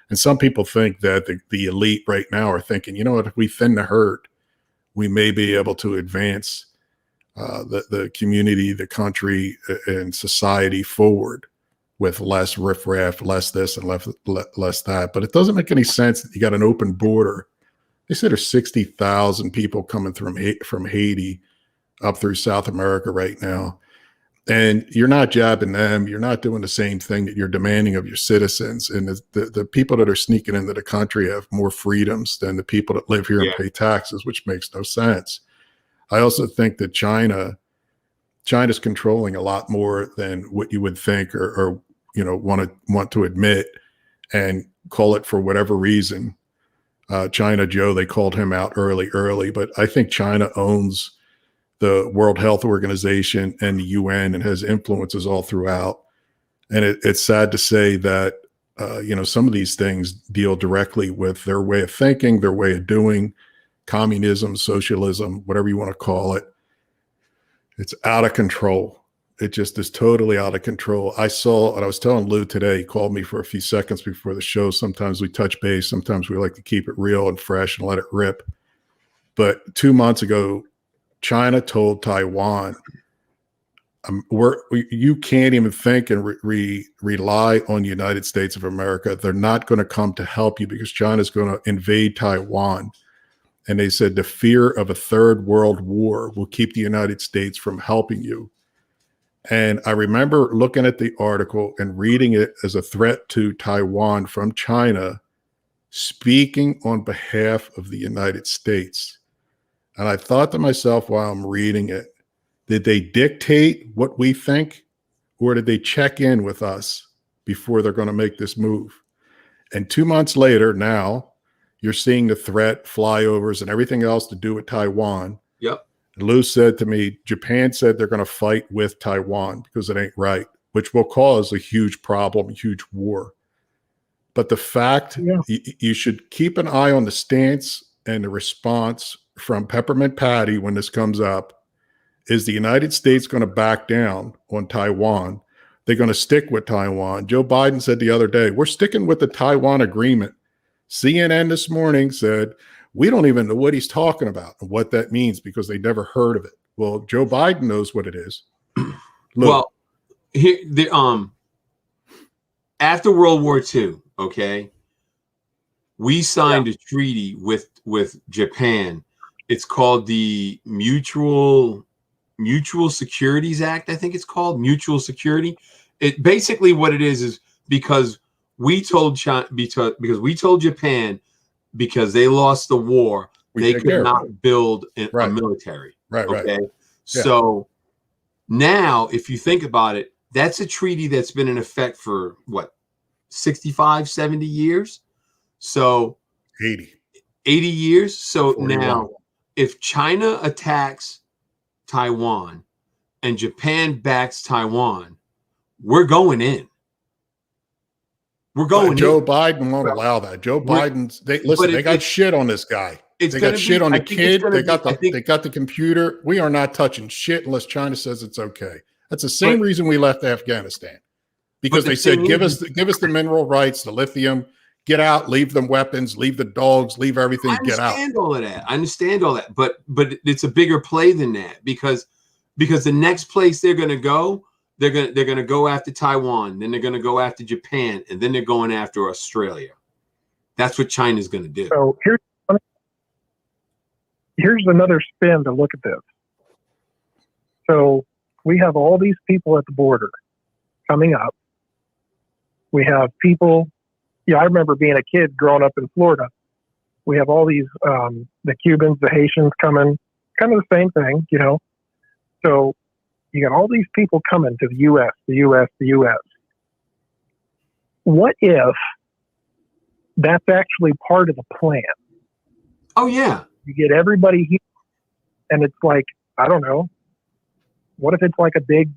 And some people think that the elite right now are thinking, if we thin the herd, we may be able to advance the community, the country, and society forward with less riffraff, less this and less that. But it doesn't make any sense that you got an open border. They said there's 60,000 people coming from Haiti up through South America right now. And you're not jabbing them. You're not doing the same thing that you're demanding of your citizens. And the people that are sneaking into the country have more freedoms than the people that live here and pay taxes, which makes no sense. I also think that China's controlling a lot more than what you would think or want to admit and call it for whatever reason. China Joe, they called him out early, but I think China owns the World Health Organization and the UN and has influences all throughout. And it's sad to say that, some of these things deal directly with their way of thinking, their way of doing, communism, socialism, whatever you want to call it. It's out of control. It just is totally out of control. I saw, and I was telling Lou today, he called me for a few seconds before the show. Sometimes we touch base. Sometimes we like to keep it real and fresh and let it rip. But 2 months ago, China told Taiwan, you can't even think and rely on the United States of America. They're not going to come to help you because China's going to invade Taiwan. And they said the fear of a third world war will keep the United States from helping you. And I remember looking at the article and reading it as a threat to Taiwan from China, speaking on behalf of the United States. And I thought to myself while I'm reading it, did they dictate what we think, or did they check in with us before they're going to make this move? And 2 months later, now you're seeing the threat, flyovers, and everything else to do with Taiwan. Yep. Lou said to me, Japan said they're going to fight with Taiwan because it ain't right, which will cause a huge problem, a huge war. But the fact you should keep an eye on the stance and the response from Peppermint Patty when this comes up. Is the United States going to back down on Taiwan? They're going to stick with Taiwan. Joe Biden said the other day, we're sticking with the Taiwan agreement. CNN this morning said, we don't even know what he's talking about and what that means because they never heard of it. Well, Joe Biden knows what it is. Well, here, after World War II, okay, we signed a treaty with Japan. It's called the Mutual Securities Act. I think it's called Mutual Security. It basically what it is because we told China, because we told Japan, because they lost the war, they could not build a military. Okay. So now, if you think about it, that's a treaty that's been in effect for what, 65, 70 years. So 80 years. So 41. Now, if China attacks Taiwan and Japan backs Taiwan, we're going in. We're going. Joe Biden won't allow that. Joe Biden's. They got shit on this guy. They got shit on the kid. They got the computer. We are not touching shit unless China says it's okay. That's the same reason we left Afghanistan, because they said give us the mineral rights, the lithium, Get out, leave them weapons, leave the dogs, leave everything, get out. I understand all that. But it's a bigger play than that because the next place they're going to go, they're going to go after Taiwan, then they're going to go after Japan, and then they're going after Australia. That's what China's going to do. So here's another spin to look at this. So we have all these people at the border coming up. We have people. Yeah, I remember being a kid growing up in Florida. We have all these, the Cubans, the Haitians coming, kind of the same thing, you know. So you got all these people coming to the U.S., the U.S., the U.S. What if that's actually part of the plan? Oh, yeah. You get everybody here, and it's like, I don't know, what if it's like a big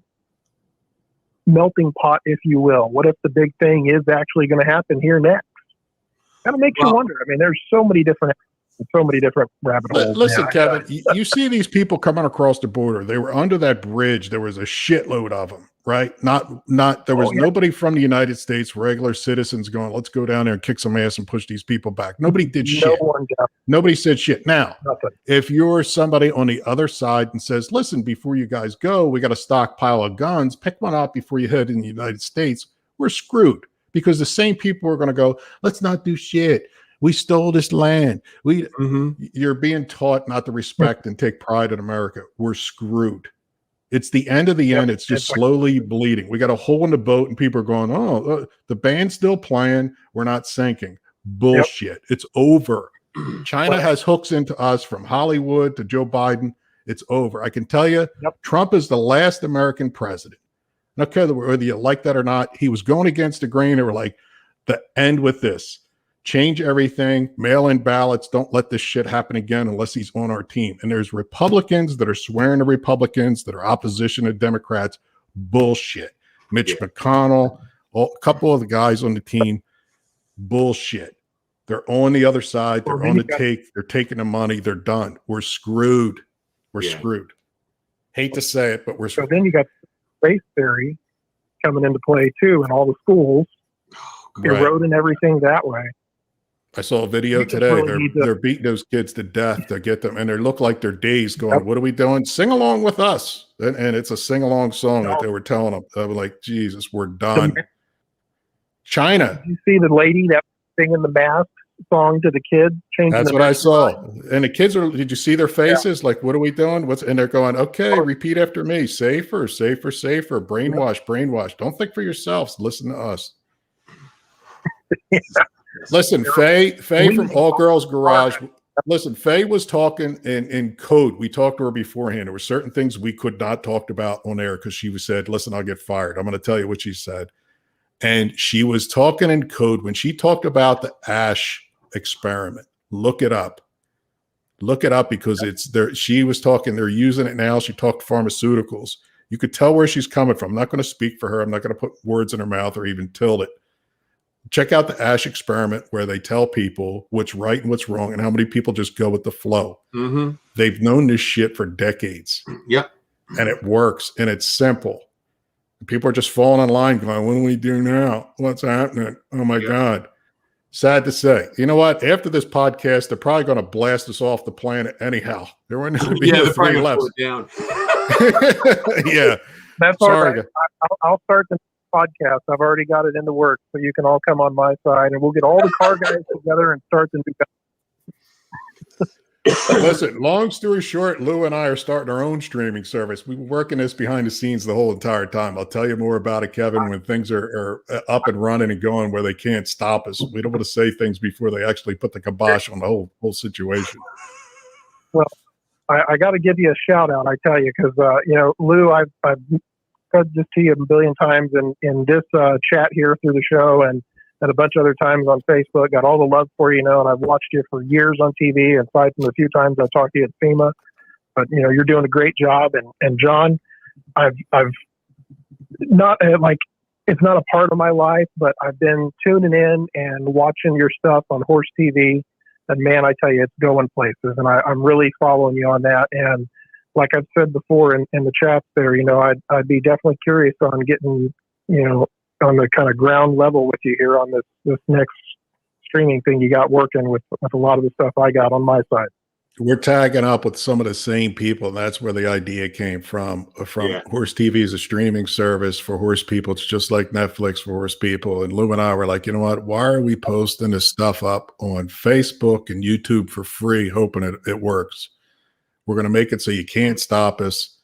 melting pot, if you will? What if the big thing is actually going to happen here next? Kind of makes you wonder. I mean, there's so many different rabbit holes. Listen, Kevin, you see these people coming across the border. They were under that bridge. There was a shitload of them, right? There was nobody from the United States, regular citizens going, let's go down there and kick some ass and push these people back. Nobody did shit. Nobody said shit. Now, if you're somebody on the other side and says, listen, before you guys go, we got a stockpile of guns, pick one up before you head in the United States, we're screwed. Because the same people are going to go, let's not do shit. We stole this land. You're being taught not to respect and take pride in America. We're screwed. It's the end of the end. It's just slowly bleeding. We got a hole in the boat and people are going, the band's still playing. We're not sinking. Bullshit. It's over. China has hooks into us from Hollywood to Joe Biden. It's over. I can tell you, Trump is the last American president. Okay, whether you like that or not, he was going against the grain. They were like, the end with this. Change everything, mail-in ballots. Don't let this shit happen again unless he's on our team. And there's Republicans that are swearing to Republicans that are opposition to Democrats. Bullshit. Mitch McConnell, a couple of the guys on the team. Bullshit. They're on the other side. They're on the take. They're taking the money. They're done. We're screwed. We're screwed. Hate to say it, but we're screwed. So then you got race theory coming into play too in all the schools, eroding everything that way. I saw a video today. They're beating those kids to death to get them, and they look like they're dazed going, what are we doing? Sing along with us. And it's a sing-along song that they were telling them. I was like, Jesus, we're done. China. Did you see the lady that was singing the mask song to the kids? That's what I saw. And the kids did you see their faces? Like, what are we doing? And they're going, okay, repeat after me. Safer, safer, safer. Brainwash, brainwash. Don't think for yourselves. Listen to us. Listen, Faye from All Girls Garage. Listen, Faye was talking in code. We talked to her beforehand. There were certain things we could not talk about on air because she said, listen, I'll get fired. I'm going to tell you what she said. And she was talking in code when she talked about the Ash experiment. Look it up. Look it up because it's there. She was talking, they're using it now. She talked pharmaceuticals. You could tell where she's coming from. I'm not going to speak for her. I'm not going to put words in her mouth or even tilt it. Check out the Ash experiment where they tell people what's right and what's wrong and how many people just go with the flow. They've known this shit for decades. Yep. And it works and it's simple. People are just falling in line going, what do we do now? What's happening? Oh my God. Sad to say. You know what? After this podcast, they're probably going to blast us off the planet anyhow. There weren't going to be no three left. Down. Yeah. That's all right. I'll start the podcast. I've already got it in the works, so you can all come on my side, and we'll get all the car guys together and start the new. Listen, long story short, Lou and I are starting our own streaming service. We've been working this behind the scenes the whole entire time. I'll tell you more about it, Kevin, when things are up and running and going where they can't stop us. We don't want to say things before they actually put the kibosh on the whole situation. Well, I got to give you a shout out, I tell you, because Lou, I've said this to you a billion times in this chat here through the show and a bunch of other times on Facebook. Got all the love for you, and I've watched you for years on TV, aside from the few times I talked to you at SEMA. But you're doing a great job. And John, I've not it's not a part of my life, but I've been tuning in and watching your stuff on Horse TV. And man, I tell you, it's going places, and I'm really following you on that. And like I've said before in the chats there, I'd be definitely curious on getting, on the kind of ground level with you here on this next streaming thing you got working with a lot of the stuff I got on my side. We're tagging up with some of the same people, and that's where the idea came from. Horse TV is a streaming service for horse people. It's just like Netflix for horse people. And Lou and I were like, you know what? Why are we posting this stuff up on Facebook and YouTube for free, hoping it works? We're going to make it so you can't stop us,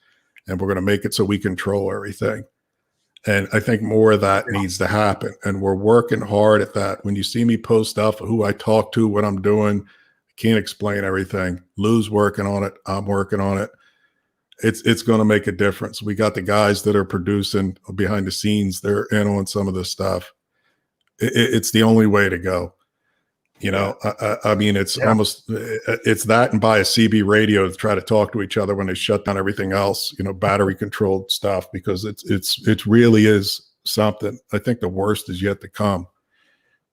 and we're going to make it so we control everything. And I think more of that needs to happen. And we're working hard at that. When you see me post stuff, who I talk to, what I'm doing, can't explain everything. Lou's working on it. I'm working on it. It's going to make a difference. We got the guys that are producing behind the scenes. They're in on some of this stuff. It's the only way to go. You know, I mean, it's almost, it's that and buy a CB radio to try to talk to each other when they shut down everything else, you know, battery controlled stuff, because it really is something. I think the worst is yet to come.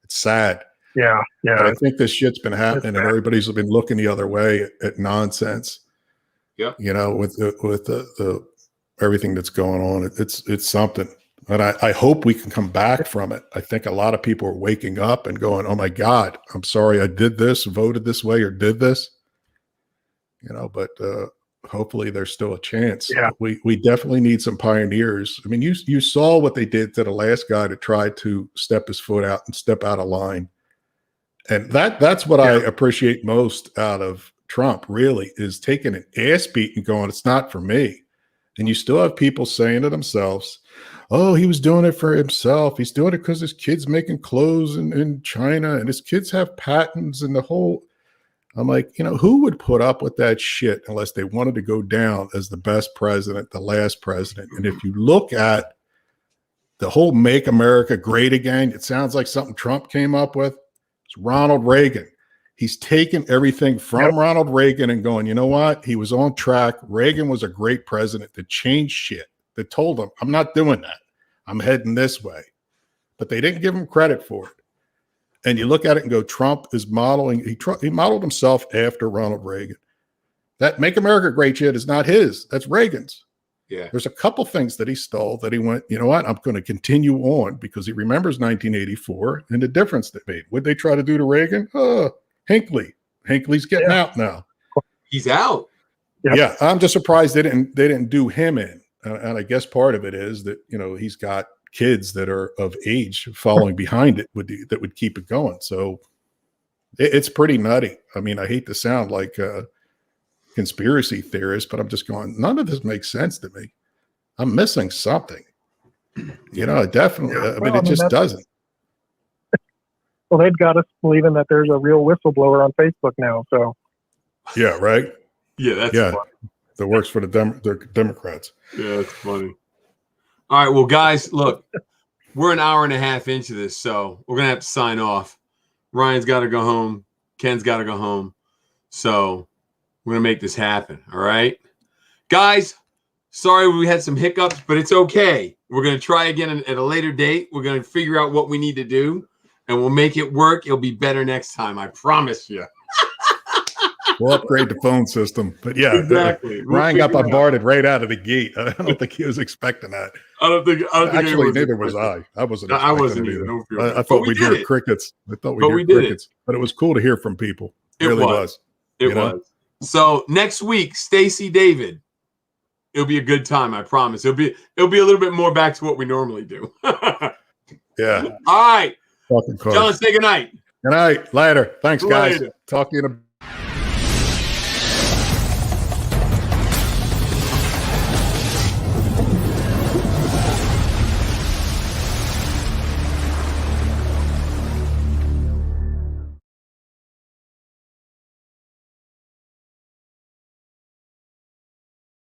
It's sad. Yeah. But I think this shit's been happening, and everybody's been looking the other way at nonsense. Yeah, you know, with the everything that's going on, it's something. And I hope we can come back from it. I think a lot of people are waking up and going, "Oh my God, I'm sorry I did this, voted this way, or did this." You know, but hopefully there's still a chance. Yeah, we definitely need some pioneers. I mean, you saw what they did to the last guy to try to step his foot out and step out of line. And that's what I appreciate most out of Trump, really, is taking an ass beat and going, it's not for me. And you still have people saying to themselves, oh, he was doing it for himself. He's doing it because his kid's making clothes in China and his kids have patents and the whole. I'm like, you know, who would put up with that shit unless they wanted to go down as the best president, the last president? And if you look at the whole Make America Great Again, it sounds like something Trump came up with. It's Ronald Reagan. He's taken everything from Ronald Reagan and going, you know what? He was on track. Reagan was a great president that changed shit, that told him, I'm not doing that. I'm heading this way. But they didn't give him credit for it. And you look at it and go, Trump is modeling. He modeled himself after Ronald Reagan. That Make America Great shit is not his. That's Reagan's. Yeah. There's a couple things that he stole that he went, you know what? I'm going to continue on because he remembers 1984 and the difference they made. What'd they try to do to Reagan? Hinckley. Hinckley's getting out now. He's out. Yeah. I'm just surprised they didn't do him in. And I guess part of it is that, you know, he's got kids that are of age following behind it that would keep it going. So it's pretty nutty. I mean, I hate to sound like a conspiracy theorist, but I'm just going, none of this makes sense to me. I'm missing something. You know, definitely. I mean, it just doesn't. Well, they've got us believing that there's a real whistleblower on Facebook now. So, yeah, right. Yeah, that's funny. That works for the Democrats. Yeah, that's funny. All right, well, guys, look, we're an hour and a half into this, so we're gonna have to sign off. Ryan's got to go home. Ken's got to go home. So we're gonna make this happen. All right, guys. Sorry we had some hiccups, but it's okay. We're gonna try again at a later date. We're gonna figure out what we need to do, and we'll make it work. It'll be better next time. I promise you. We'll upgrade the phone system. But yeah, exactly. Ryan got bombarded right out of the gate. I don't think he was expecting that. I don't think actually, neither was I. I wasn't either. I thought we'd hear crickets. I thought we'd hear crickets. But it was cool to hear from people. It really was. It was. So next week, Stacey David. It'll be a good time, I promise. It'll be a little bit more back to what we normally do. Yeah. All right. John, say good night. Good night. Later. Thanks, guys. Talk to you in a